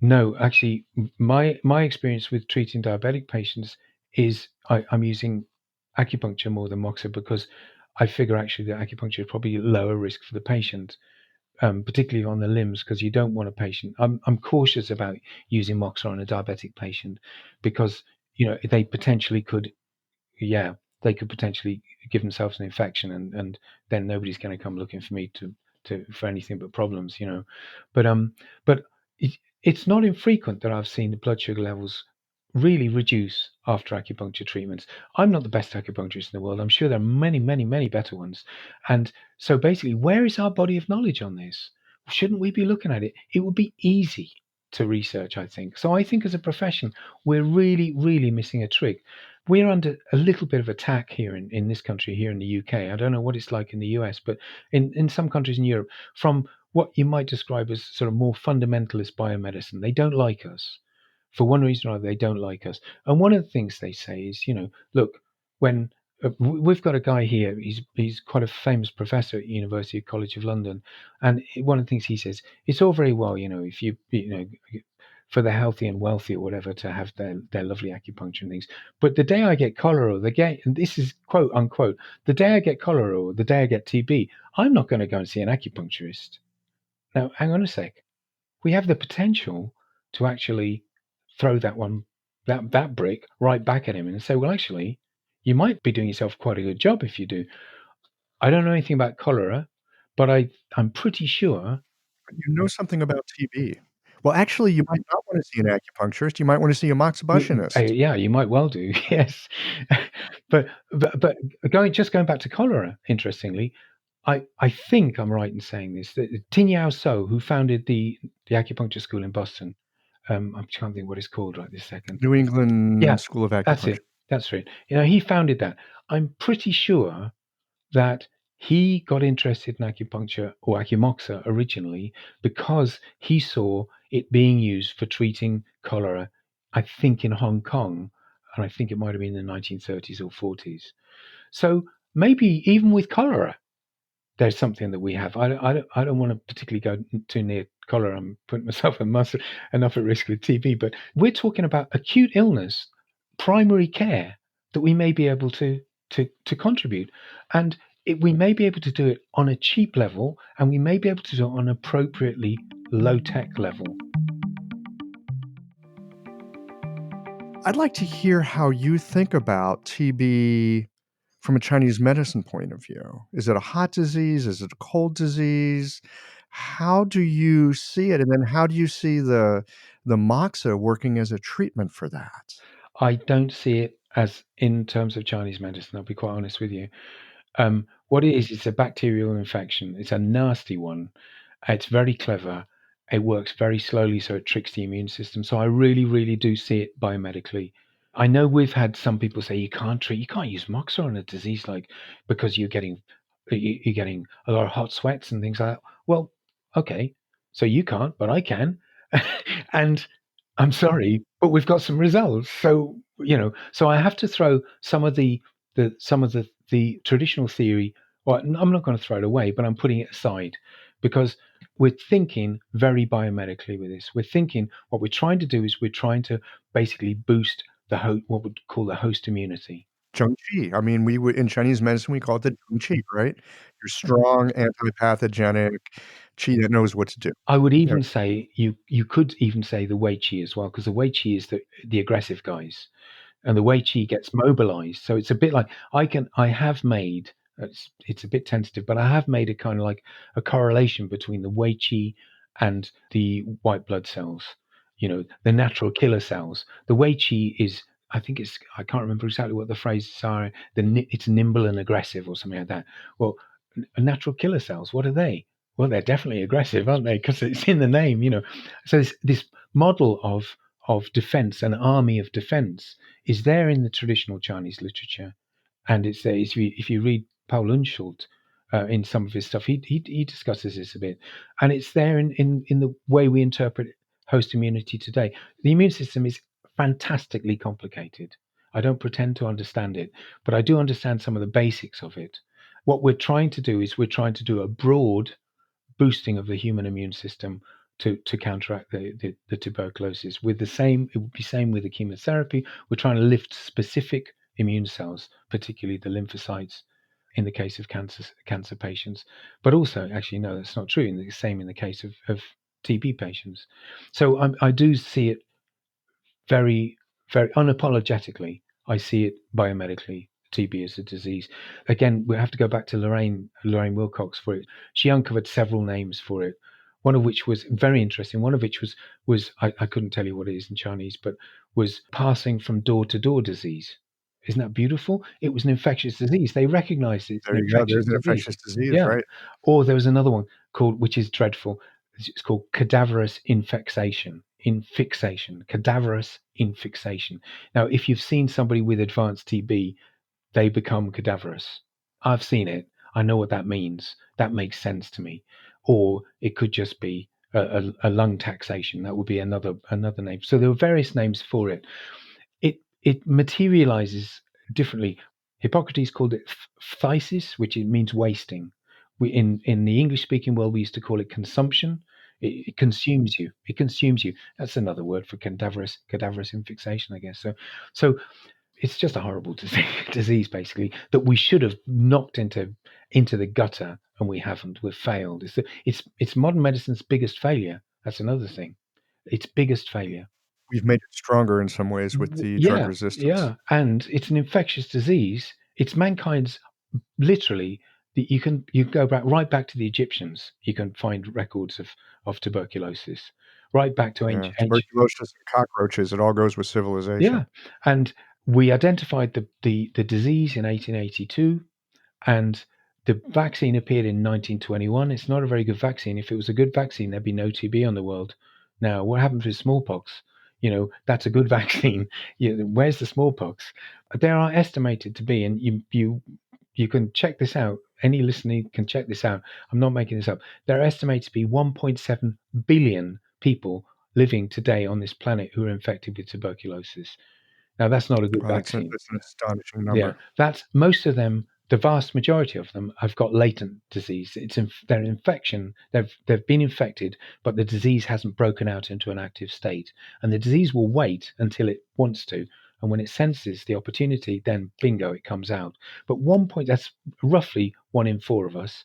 No, actually, my experience with treating diabetic patients is I'm using acupuncture more than Moxa because I figure actually that acupuncture is probably lower risk for the patient, particularly on the limbs, because you don't want a patient. I'm cautious about using Moxa on a diabetic patient because they potentially could, yeah, they could potentially give themselves an infection, and then nobody's going to come looking for me to for anything but problems, But but it's not infrequent that I've seen the blood sugar levels really reduce after acupuncture treatments. I'm not the best acupuncturist in the world. I'm sure there are many, many, many better ones. And so basically, where is our body of knowledge on this? Shouldn't we be looking at it? It would be easy to research, I think. So I think as a profession, we're really, really missing a trick. We're under a little bit of attack here in this country, here in the UK. I don't know what it's like in the US, but in some countries in Europe, from what you might describe as sort of more fundamentalist biomedicine, they don't like us. For one reason or other, they don't like us. And one of the things they say is, look, when we've got a guy here, he's quite a famous professor at University College of London, and one of the things he says, it's all very well, if for the healthy and wealthy or whatever to have their lovely acupuncture and things. But the day I get cholera, and this is quote unquote, the day I get cholera or the day I get TB, I'm not going to go and see an acupuncturist. Now, hang on a sec. We have the potential to actually throw that brick right back at him and say, well, actually, you might be doing yourself quite a good job if you do. I don't know anything about cholera, but I'm pretty sure. You know something about TB. Well, actually, you might not want to see an acupuncturist. You might want to see a moxibustionist. Yeah, you might well do. Yes, but going back to cholera. Interestingly, I think I'm right in saying this. That Tin Yao So, who founded the acupuncture school in Boston, I can't think what it's called right this second. New Yeah, England School of that's Acupuncture. it. That's right. He founded that. I'm pretty sure that he got interested in acupuncture or acumoxa originally because he saw it being used for treating cholera, I think in Hong Kong, and I think it might have been in the 1930s or 40s. So maybe even with cholera, there's something that we have. I don't want to particularly go too near cholera. I'm putting myself enough at risk with TB, but we're talking about acute illness, primary care that we may be able to contribute, and we may be able to do it on a cheap level, and we may be able to do it on an appropriately low tech level. I'd like to hear how you think about TB from a Chinese medicine point of view. Is it a hot disease? Is it a cold disease? How do you see it? And then how do you see the Moxa working as a treatment for that? I don't see it as in terms of Chinese medicine. I'll be quite honest with you. What it is, it's a bacterial infection. It's a nasty one. It's very clever. It works very slowly, so it tricks the immune system. So I really, really do see it biomedically. I know we've had some people say you can't use Moxa on a disease like because you're getting a lot of hot sweats and things like that. Well, okay, so you can't, but I can, and I'm sorry, but we've got some results. So so I have to throw some of the traditional theory. Well, I'm not going to throw it away, but I'm putting it aside because we're thinking very biomedically with this. We're thinking what we're trying to do is we're trying to basically boost what we'd call the host immunity. Zhengqi. I mean, we would in Chinese medicine, we call it the Zhengqi, right? You're strong, antipathogenic qi that knows what to do. I would Yeah. even say you could even say the Wei Qi as well, because the Wei Qi is the aggressive guys, and the Wei Qi gets mobilized. So it's a bit like I have made it's a bit tentative, but I have made a kind of like a correlation between the Wei Qi and the white blood cells. The natural killer cells. The Wei Qi is I can't remember exactly what the phrases are. It's nimble and aggressive or something like that. Well, natural killer cells. What are they? Well, they're definitely aggressive, aren't they? Because it's in the name. So this model of defense, an army of defense, is there in the traditional Chinese literature, and it's there. If you read Paul Unschuld in some of his stuff, he discusses this a bit, and it's there in the way we interpret host immunity today. The immune system is fantastically complicated. I don't pretend to understand it, but I do understand some of the basics of it. What we're trying to do is we're trying to do a broad boosting of the human immune system to counteract the tuberculosis. It would be same with the chemotherapy. We're trying to lift specific immune cells, particularly the lymphocytes in the case of cancer patients. But also, actually, no, that's not true. The same in the case of TB patients. So I do see it very, very unapologetically. I see it biomedically. TB as a disease. Again, we have to go back to Lorraine Wilcox for it. She uncovered several names for it. One of which was very interesting. One of which was I couldn't tell you what it is in Chinese, but was passing from door to door disease. Isn't that beautiful? It was an infectious disease. They recognized it's There an you go. infectious There's an disease. infectious disease, Yeah. right? Or there was another one called, which is dreadful. It's called cadaverous cadaverous infixation. Now, if you've seen somebody with advanced TB, they become cadaverous. I've seen it. I know what that means. That makes sense to me. Or it could just be a lung taxation. That would be another name. So there were various names for it. It materializes differently. Hippocrates called it phthisis, which it means wasting. In the English speaking world, we used to call it consumption. It consumes you. It consumes you. That's another word for cadaverous infixation, I guess. So it's just a horrible disease, basically, that we should have knocked into the gutter, and we haven't. We've failed. It's modern medicine's biggest failure. That's another thing. Its biggest failure. We've made it stronger in some ways with the drug Yeah, resistance. yeah, and it's an infectious disease. It's mankind's literally. You go back right back to the Egyptians. You can find records of tuberculosis, right back to Yeah, ancient. tuberculosis and cockroaches, it all goes with Yeah, civilization. and we identified the disease in 1882, and the vaccine appeared in 1921. It's not a very good vaccine. If it was a good vaccine, there'd be no TB on the world. Now, what happened with smallpox? That's a good vaccine. Where's the smallpox? There are estimated to be, and you can check this out. Any listener can check this out. I'm not making this up. There are estimated to be 1.7 billion people living today on this planet who are infected with tuberculosis. Now, that's not a good Wow, vaccine. that's an astonishing Yeah, number. that's most of them. The vast majority of them have got latent disease. Their infection. They've been infected, but the disease hasn't broken out into an active state, and the disease will wait until it wants to, and when it senses the opportunity, then bingo, it comes out. But that's roughly 1 in 4 of us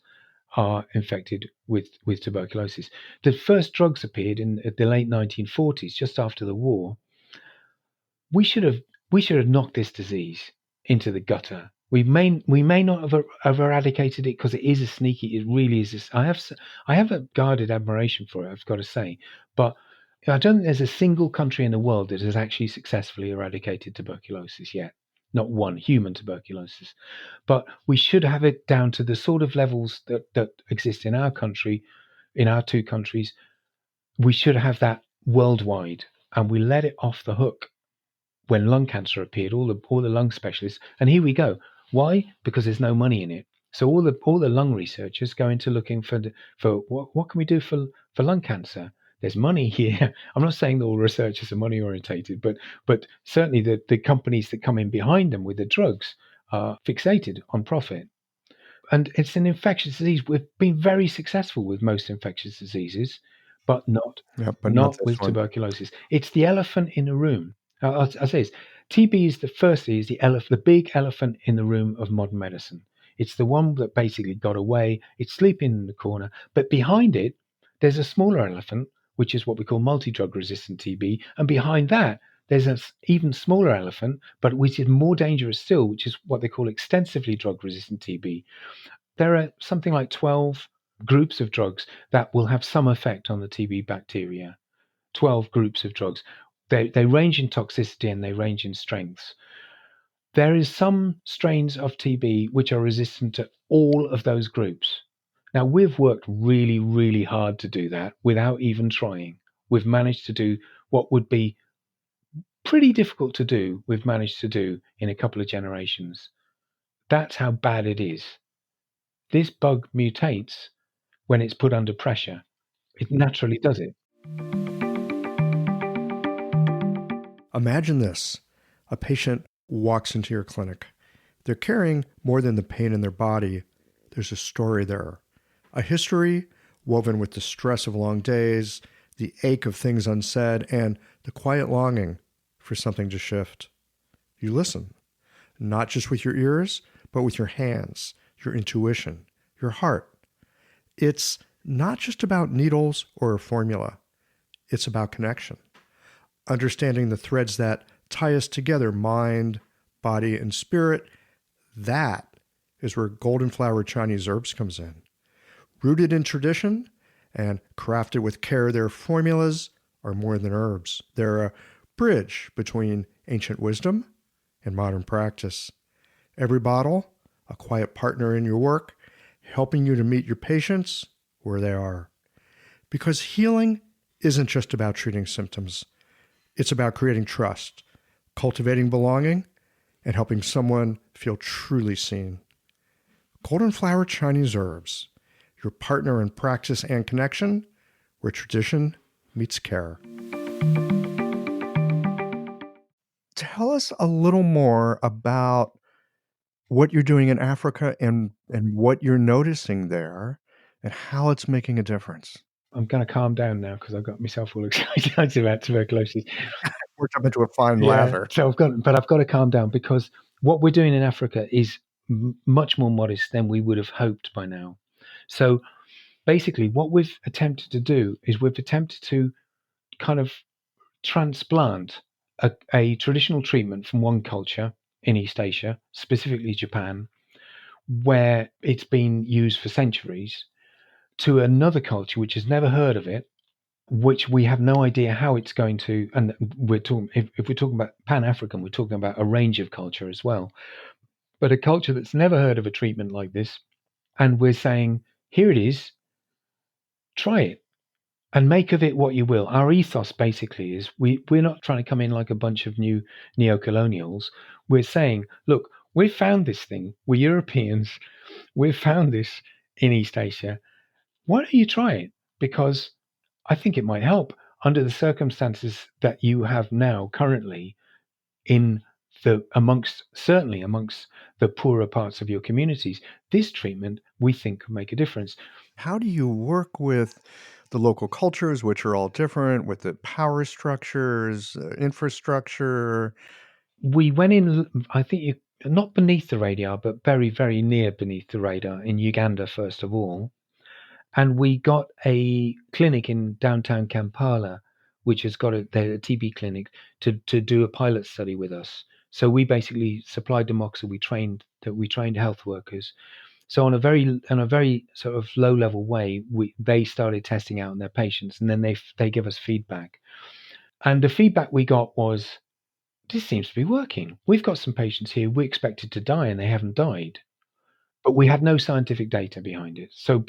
are infected with tuberculosis. The first drugs appeared in the late 1940s, just after the war, we should have knocked this disease into the gutter. We may not have eradicated it because it is a sneaky. It really is. I have a guarded admiration for it. I've got to say, but I don't think there's a single country in the world that has actually successfully eradicated tuberculosis yet. Not one human tuberculosis, but we should have it down to the sort of levels that exist in our country, in our two countries. We should have that worldwide, and we let it off the hook when lung cancer appeared, all the lung specialists, and here we go. Why? Because there's no money in it. So all the lung researchers go into looking for what can we do for lung cancer. There's money here. I'm not saying that all researchers are money orientated, but certainly the companies that come in behind them with the drugs are fixated on profit. And it's an infectious disease. We've been very successful with most infectious diseases, but not Yeah, but not not this with one. tuberculosis. It's the elephant in the room. I'll say this: TB is the big elephant in the room of modern medicine. It's the one that basically got away. It's sleeping in the corner, but behind it, there's a smaller elephant, which is what we call multi-drug resistant TB, and behind that, there's an even smaller elephant, but which is more dangerous still, which is what they call extensively drug resistant TB. There are something like 12 groups of drugs that will have some effect on the TB bacteria. 12 groups of drugs. They range in toxicity and they range in strengths. There is some strains of TB which are resistant to all of those groups. Now, we've worked really, really hard to do that without even trying. We've managed to do what would be pretty difficult to do, we've managed to do in a couple of generations. That's how bad it is. This bug mutates when it's put under pressure. It naturally does it. Imagine this. A patient walks into your clinic. They're carrying more than the pain in their body. There's a story there. A history woven with the stress of long days, the ache of things unsaid, and the quiet longing for something to shift. You listen, not just with your ears, but with your hands, your intuition, your heart. It's not just about needles or a formula. It's about connection, understanding the threads that tie us together, mind, body, and spirit. That is where golden flower Chinese herbs comes in. Rooted in tradition and crafted with care, their formulas are more than herbs. They're a bridge between ancient wisdom and modern practice. Every bottle, a quiet partner in your work, helping you to meet your patients where they are. Because healing isn't just about treating symptoms. It's about creating trust, cultivating belonging, and helping someone feel truly seen. Golden Flower Chinese Herbs, your partner in practice and connection, where tradition meets care. Tell us a little more about what you're doing in Africa and what you're noticing there and how it's making a difference. I'm going to calm down now because I've got myself all excited about tuberculosis. Worked up into a fine Yeah, lather. so I've got to calm down because what we're doing in Africa is much more modest than we would have hoped by now. So basically, what we've attempted to do is we've attempted to kind of transplant a traditional treatment from one culture in East Asia, specifically Japan, where it's been used for centuries, to another culture which has never heard of it, which we have no idea how it's going to. And we're talking, if we're talking about Pan-African, we're talking about a range of culture as well. But a culture that's never heard of a treatment like this, and we're saying, here it is, try it and make of it what you will. Our ethos basically is we're not trying to come in like a bunch of new neo-colonials. We're saying, look, we've found this thing. We're Europeans. We've found this in East Asia. Why don't you try it? Because I think it might help under the circumstances that you have now currently in certainly amongst the poorer parts of your communities. This treatment we think could make a difference. How do you work with the local cultures, which are all different, with the power structures, infrastructure? We went in, I think, not beneath the radar, but very, very near beneath the radar in Uganda, first of all. And we got a clinic in downtown Kampala which has got a TB clinic, to do a pilot study with us. So we basically supplied the Moxa. We trained health workers. So on a very sort of low level way, they started testing out on their patients, and then they give us feedback. And the feedback we got was, this seems to be working. We've got some patients here we expected to die, and they haven't died, but we had no scientific data behind it. So,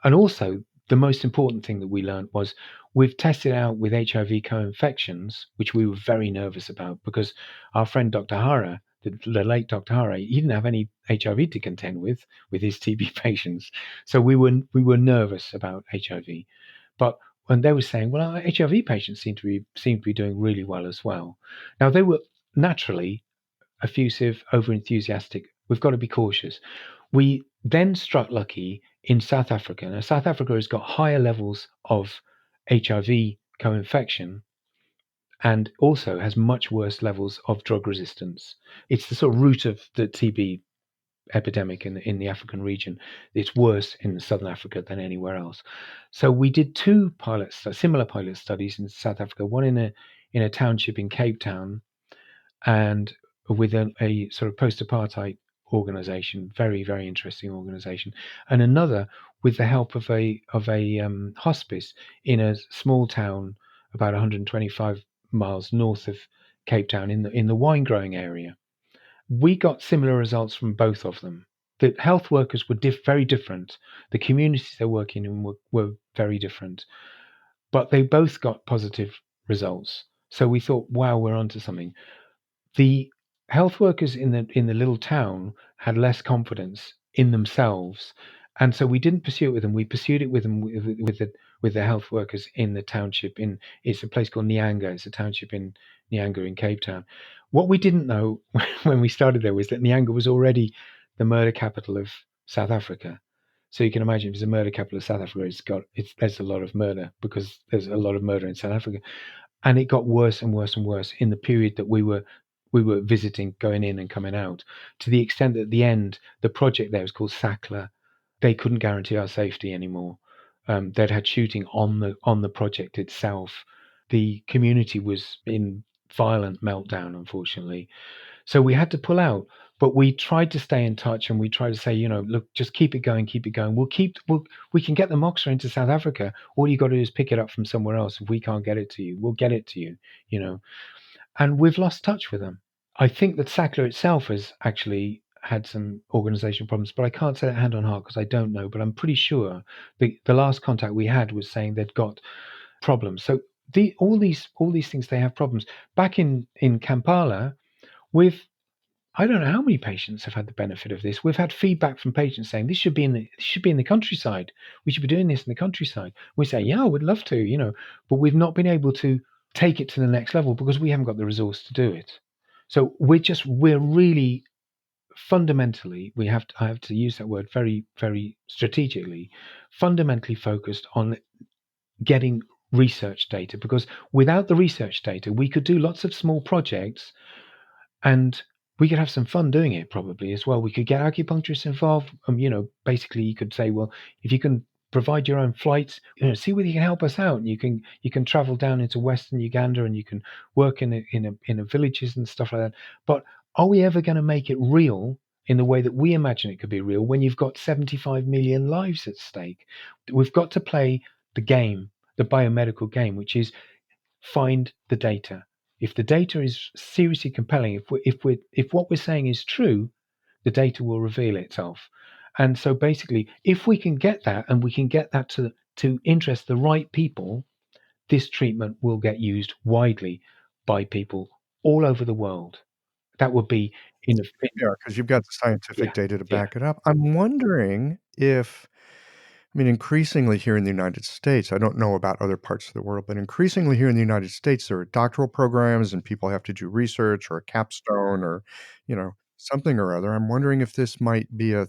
and also the most important thing that we learned was we've tested out with HIV co-infections, which we were very nervous about because our friend Dr. Hara, the late Dr. Hara, he didn't have any HIV to contend with his TB patients. So we were nervous about HIV, but when they were saying, well, our HIV patients seem to be doing really well as well. Now they were naturally effusive, over enthusiastic. We've got to be cautious. We then struck lucky in South Africa. Now, South Africa has got higher levels of HIV co infection and also has much worse levels of drug resistance. It's the sort of root of the TB epidemic in the African region. It's worse in Southern Africa than anywhere else. So we did two similar pilot studies in South Africa, one in a township in Cape Town, and with a sort of post-apartheid organization, very very interesting organization, and another with the help of a hospice in a small town about 125 miles north of Cape Town in the wine growing area. We got similar results from both of them. The health workers were very different. The communities they're working in were very different, but they both got positive results. So we thought, wow, we're onto something. The health workers in the little town had less confidence in themselves, and so we didn't pursue it with them. We pursued it with them with the health workers in the township. It's a place called Nyanga. It's a township in Nyanga in Cape Town. What we didn't know when we started there was that Nyanga was already the murder capital of South Africa. So you can imagine, if it's a murder capital of South Africa, there's a lot of murder, because there's a lot of murder in South Africa. And it got worse and worse and worse in the period that we were visiting, going in and coming out, to the extent that at the end, the project there was called Sackler. They couldn't guarantee our safety anymore. They'd had shooting on the project itself. The community was in violent meltdown, unfortunately. So we had to pull out. But we tried to stay in touch, and we tried to say, look, just keep it going, keep it going. We can get the Moxa into South Africa. All you got to do is pick it up from somewhere else. If we can't get it to you, we'll get it to you. You know, and we've lost touch with them. I think that Sackler itself has actually had some organizational problems, but I can't say that hand on heart because I don't know. But I'm pretty sure the last contact we had was saying they'd got problems. So all these things, they have problems. Back in Kampala, we've I don't know how many patients have had the benefit of this. We've had feedback from patients saying this should be in the countryside. We should be doing this in the countryside. We say, yeah, we'd love to, but we've not been able to take it to the next level because we haven't got the resource to do it. So we're really fundamentally, I have to use that word very, very strategically, fundamentally focused on getting research data, because without the research data, we could do lots of small projects, and we could have some fun doing it probably as well. We could get acupuncturists involved. Basically, you could say, well, if you can provide your own flights, see whether you can help us out. And you can travel down into Western Uganda, and you can work in a villages and stuff like that. But are we ever going to make it real in the way that we imagine it could be real when you've got 75 million lives at stake? We've got to play the game, the biomedical game, which is find the data. If the data is seriously compelling, if what we're saying is true, the data will reveal itself. And so basically, if we can get that, and we can get that to interest the right people, this treatment will get used widely by people all over the world. That would be Yeah, because you've got the scientific yeah, data to yeah, back it up. I'm wondering if, I mean, increasingly here in the United States, I don't know about other parts of the world, but increasingly here in the United States, there are doctoral programs and people have to do research or a capstone or, something or other. I'm wondering if this might be a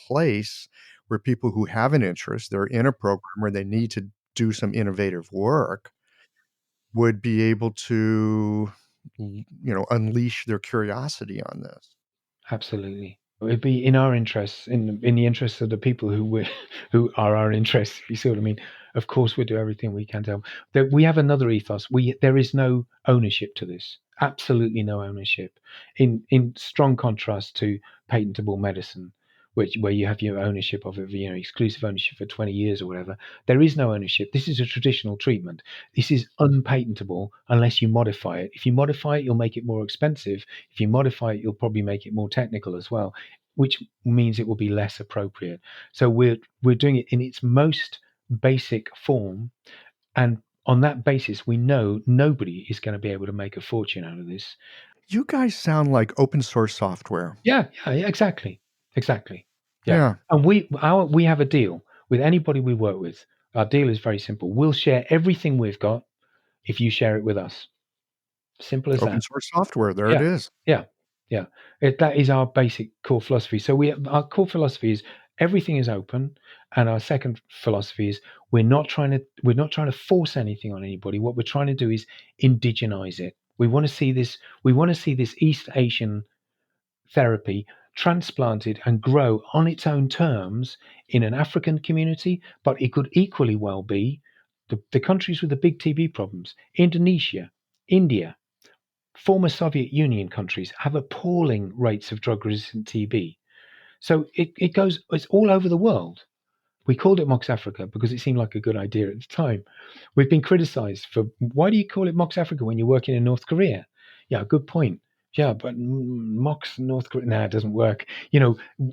place where people who have an interest, they're in a program where they need to do some innovative work, would be able to, unleash their curiosity on this. absolutely. It'd be in our interests, in the interests of the people who are our interests. If you see what I mean. Of course, we do everything we can to help. We have another ethos. There is no ownership to this. Absolutely no ownership. In strong contrast to patentable medicine, which where you have your ownership of it, exclusive ownership for 20 years or whatever. There is no ownership. This is a traditional treatment. This is unpatentable unless you modify it. If you modify it, you'll make it more expensive. If you modify it, you'll probably make it more technical as well, which means it will be less appropriate. So we're doing it in its most basic form, and on that basis, we know nobody is going to be able to make a fortune out of this. You guys sound like open source software. Yeah, exactly, exactly. Yeah, Yeah. and we have a deal with anybody we work with. Our deal is very simple. We'll share everything we've got if you share it with us. Simple as Open that. source software. There it Yeah, is. yeah, yeah. That is our basic core philosophy. So our core philosophy is everything is open, and our second philosophy is we're not trying to force anything on anybody. What we're trying to do is indigenize it. We want to see this. We want to see this East Asian therapy transplanted and grow on its own terms in an African community, but it could equally well be the countries with the big TB problems, Indonesia, India, former Soviet Union countries have appalling rates of drug resistant TB. So it's all over the world. We called it Mox Africa because it seemed like a good idea at the time. We've been criticized for why do you call it Mox Africa when you're working in North Korea? Yeah, good point. Yeah, but Mox North Korea, nah, it doesn't work.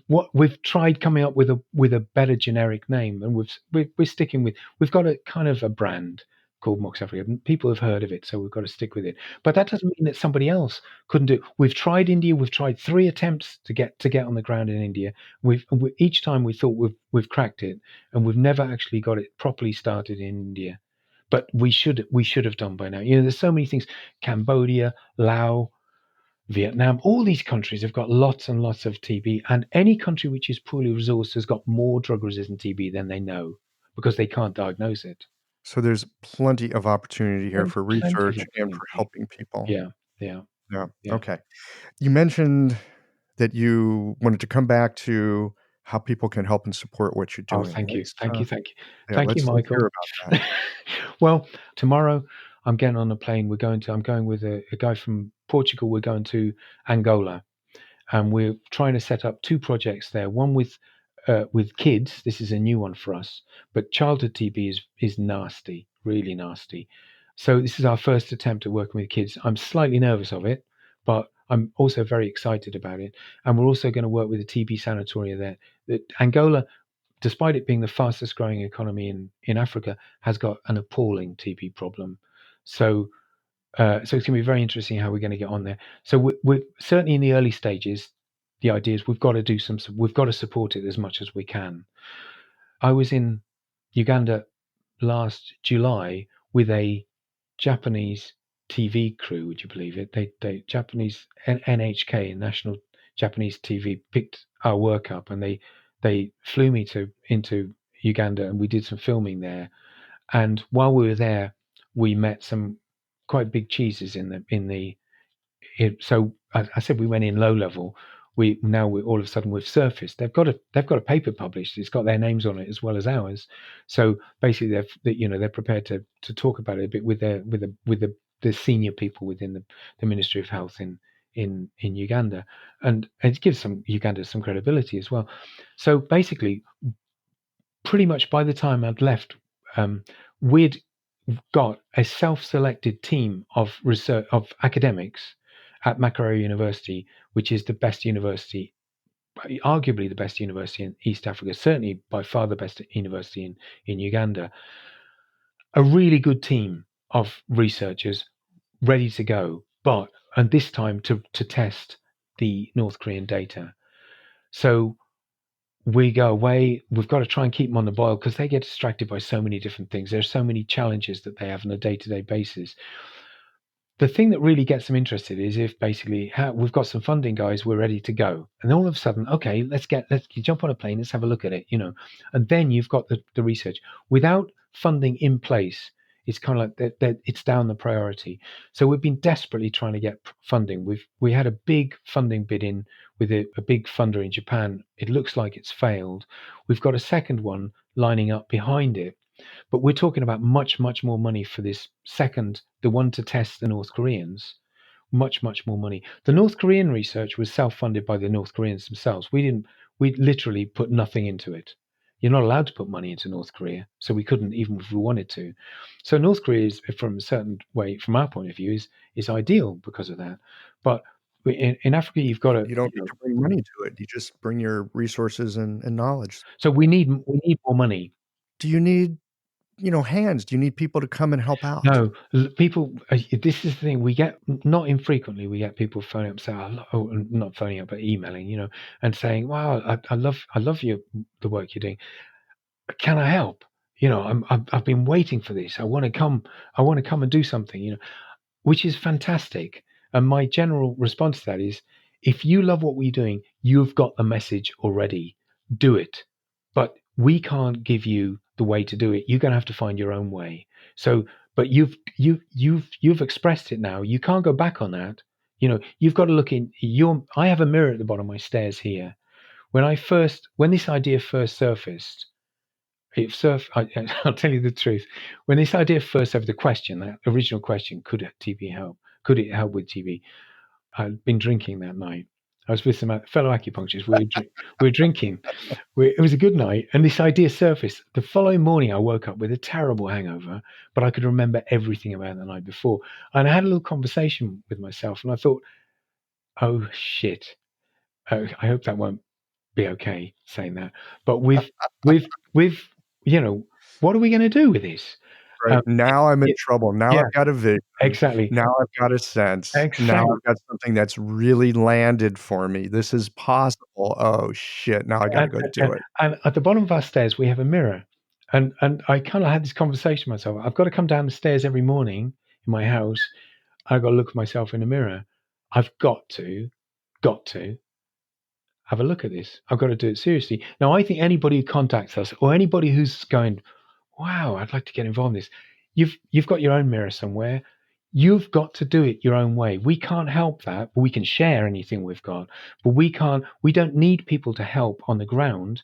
What we've tried coming up with a better generic name, and we're sticking with. We've got a kind of a brand called Mox Africa. People have heard of it, so we've got to stick with it. But that doesn't mean that somebody else couldn't do it. We've tried India. We've tried 3 attempts to get on the ground in India. Each time we thought we've cracked it, and we've never actually got it properly started in India. But we should have done by now. There's so many things. Cambodia, Laos, Vietnam, all these countries have got lots and lots of TB, and any country which is poorly resourced has got more drug-resistant TB than they know because they can't diagnose it. So there's plenty of opportunity here for Plenty of research and for opportunity. helping people. Yeah, yeah, Yeah. yeah. Okay. You mentioned that you wanted to come back to how people can help and support what you're Oh, doing. thank you, thank you, thank you, Yeah, thank you, let's hear Michael. about that. Well, tomorrow I'm getting on a plane. I'm going with a guy from Portugal. We're going to Angola, and we're trying to set up 2 projects there. One with kids. This is a new one for us, but childhood TB is nasty, really nasty. So this is our first attempt at working with kids. I'm slightly nervous of it, but I'm also very excited about it. And we're also going to work with a TB sanatoria there. Angola, despite it being the fastest growing economy in Africa, has got an appalling TB problem. So it's going to be very interesting how we're going to get on there. So we're certainly in the early stages. The idea is we've got to support it as much as we can. I was in Uganda last July with a Japanese TV crew. Would you believe it? They Japanese NHK, National Japanese TV, picked our work up, and they flew me into Uganda, and we did some filming there. And while we were there, we met some quite big cheeses so I said we went in low level. We all of a sudden we've surfaced. They've got a paper published. It's got their names on it as well as ours. So basically, they're prepared to talk about it a bit with the senior people within the Ministry of Health in Uganda, and it gives Uganda some credibility as well. So basically, pretty much by the time I'd left, we'd got a self-selected team of research of academics at Makerere University, which is the best university, arguably the best university in East Africa, certainly by far the best university in Uganda. A really good team of researchers ready to go, and this time to test the North Korean data. So we go away. We've got to try and keep them on the boil because they get distracted by so many different things. There's so many challenges that they have on a day-to-day basis. The thing that really gets them interested is if basically we've got some funding, guys, we're ready to go, and then all of a sudden, okay, let's jump on a plane, let's have a look at it, and then you've got the research without funding in place. It's kind of like that it's down the priority. So we've been desperately trying to get funding. We had a big funding bid in with a big funder in Japan. It looks like it's failed. We've got a second one lining up behind it, but we're talking about much more money for this second, the one to test the North Koreans. Much more money. The North Korean research was self-funded by the North Koreans themselves. We didn't. We literally put nothing into it. You're not allowed to put money into North Korea, so we couldn't even if we wanted to. So North Korea is, from a certain way, from our point of view, is ideal because of that. But in Africa, you've got to, You don't need to bring money to it. You just bring your resources and knowledge. So we need more money. Do you need, hands? Do you need people to come and help out? No, people. This is the thing. We get not infrequently. We get people phoning up, saying, not phoning up, but emailing, and saying, "Wow, I love the work you're doing. Can I help? I've been waiting for this. I want to come. I want to come and do something. Which is fantastic. And my general response to that is, if you love what we're doing, you've got the message already. Do it. But we can't give you the way to do it. You're going to have to find your own way. So, but you've expressed it now. You can't go back on that. You've got to look in your. I have a mirror at the bottom of my stairs here. When this idea first surfaced, I'll tell you the truth. When this idea first surfaced, the question, that original question, could TB help? Could it help with TB? I'd been drinking that night. I was with some fellow acupuncturists. We were drinking. It was a good night, and this idea surfaced. The following morning, I woke up with a terrible hangover, but I could remember everything about the night before. And I had a little conversation with myself, and I thought, "Oh shit! I hope that won't be okay saying that." But with what are we going to do with this? Right. Um, Now I'm in it, trouble. Now yeah, I've got a vision. exactly, Now I've got a sense. Now exactly. I've got something that's really landed for me. This is possible. Oh shit. Now I got to And, go do and, it. and at the bottom of our stairs, we have a mirror. And I kind of had this conversation with myself. I've got to come down the stairs every morning in my house. I've got to look at myself in the mirror. I've got to have a look at this. I've got to do it seriously. Now, I think anybody who contacts us or anybody who's going, wow, I'd like to get involved in this, you've got your own mirror somewhere. You've got to do it your own way. We can't help that, but we can share anything we've got. But we don't need people to help on the ground.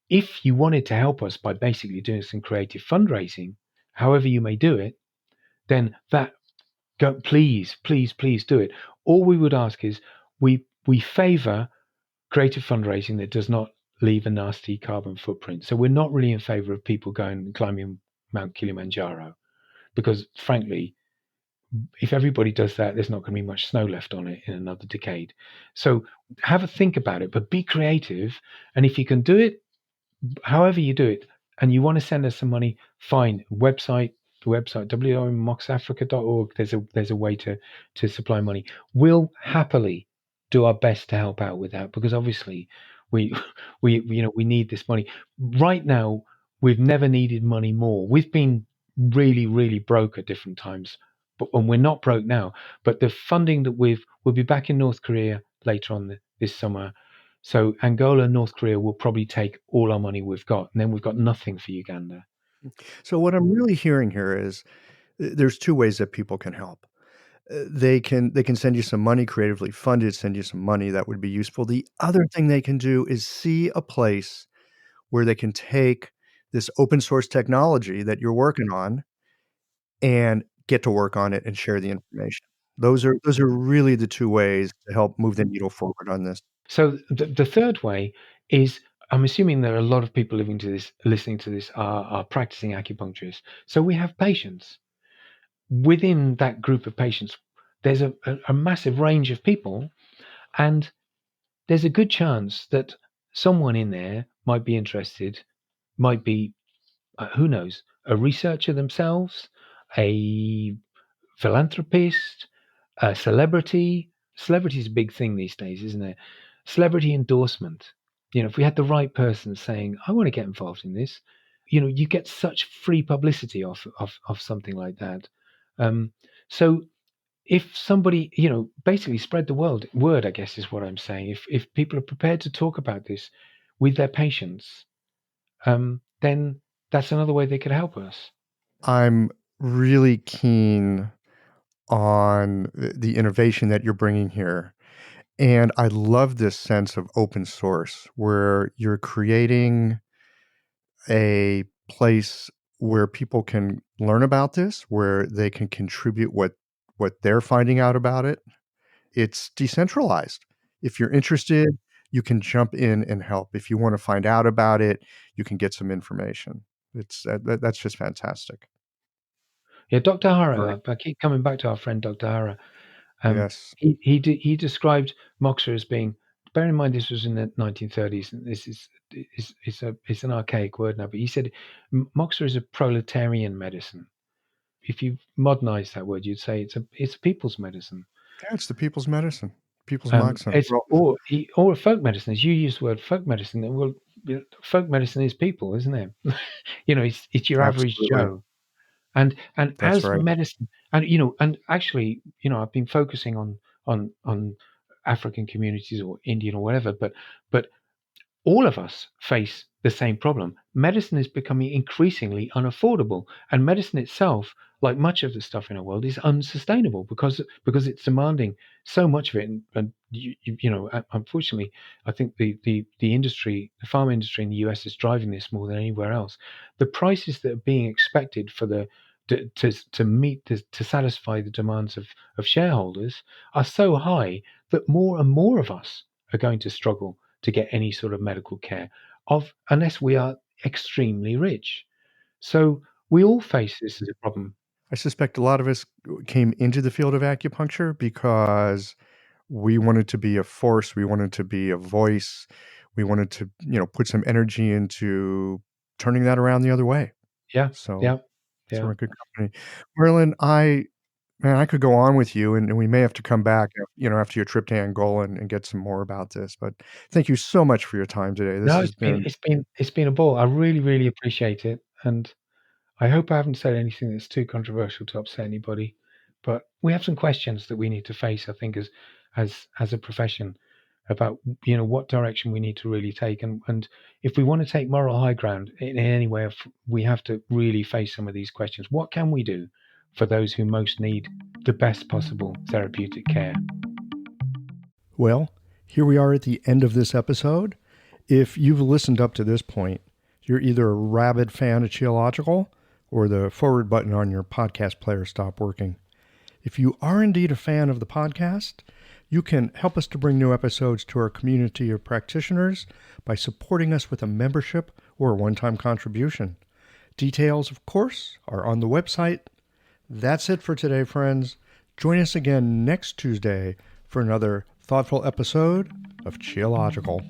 If you wanted to help us by basically doing some creative fundraising, however you may do it, then please do it. All we would ask is we favor creative fundraising that does not leave a nasty carbon footprint. So we're not really in favor of people going and climbing Mount Kilimanjaro because, frankly, if everybody does that, there's not going to be much snow left on it in another decade. So have a think about it, but be creative. And if you can do it, however you do it, and you want to send us some money, fine. The website www.moxafrica.org. There's a way to supply money. We'll happily do our best to help out with that because obviously we we need this money right now. We've never needed money more. We've been really broke at different times, and we're not broke now. But the funding that we'll be back in North Korea later on this summer. So Angola and North Korea will probably take all our money we've got, and then we've got nothing for Uganda. So what I'm really hearing here is there's two ways that people can help. They can send you some money, creatively funded, send you some money that would be useful. The other thing they can do is see a place where they can take this open source technology that you're working on and get to work on it and share the information. Those are really the two ways to help move the needle forward on this. So the third way is, I'm assuming there are a lot of people listening to this are practicing acupuncturists. So we have patients. Within that group of patients, there's a massive range of people, and there's a good chance that someone in there might be interested, might be, who knows, a researcher themselves, a philanthropist, a celebrity. Celebrity is a big thing these days, isn't it? Celebrity endorsement. If we had the right person saying, "I want to get involved in this," you get such free publicity off something like that. Um, so if somebody, basically spread the word, I guess is what I'm saying. If people are prepared to talk about this with their patients, then that's another way they could help us. I'm really keen on the innovation that you're bringing here. And I love this sense of open source where you're creating a place where people can learn about this, where they can contribute what they're finding out about it. It's decentralized. If you're interested, you can jump in and help. If you want to find out about it, you can get some information. It's that's just fantastic. Yeah, Dr. Great. Hara, I keep coming back to our friend Dr. Hara. Yes. He described Moxa as being. Bear in mind, this was in the 1930s, and this it's an archaic word now. But he said Moxa is a proletarian medicine. If you modernize that word, you'd say it's a people's medicine. Yeah, it's the people's medicine, people's Moxa. It's Well, or a folk medicine, as you use the word folk medicine. Well, folk medicine is people, isn't it? It's your average absolutely. Joe. And That's as right. medicine, and actually, I've been focusing on African communities or Indian or whatever, but all of us face the same problem. Medicine is becoming increasingly unaffordable, and medicine itself, like much of the stuff in our world, is unsustainable because it's demanding so much of it. And unfortunately, I think the industry, the pharma industry in the US, is driving this more than anywhere else. The prices that are being expected for the to meet to satisfy the demands of shareholders are so high that more and more of us are going to struggle to get any sort of medical care unless we are extremely rich. So we all face this as a problem. I suspect a lot of us came into the field of acupuncture because we wanted to be a force, we wanted to be a voice, we wanted to, put some energy into turning that around the other way. Yeah, So yeah, so yeah. we're a good company. Merlin, I could go on with you, and we may have to come back, after your trip to Angola and get some more about this. But thank you so much for your time today. This No, has been it's been a ball. I really, really appreciate it. And I hope I haven't said anything that's too controversial to upset anybody. But we have some questions that we need to face, I think, as a profession about what direction we need to really take, and if we want to take moral high ground in any way, we have to really face some of these questions. What can we do for those who most need the best possible therapeutic care? well. Here we are at the end of this episode. If you've listened up to this point, you're either a rabid fan of Geological or the forward button on your podcast player stopped working. If you are indeed a fan of the podcast, you can help us to bring new episodes to our community of practitioners by supporting us with a membership or a one-time contribution. Details, of course, are on the website. That's it for today, friends. Join us again next Tuesday for another thoughtful episode of Geological.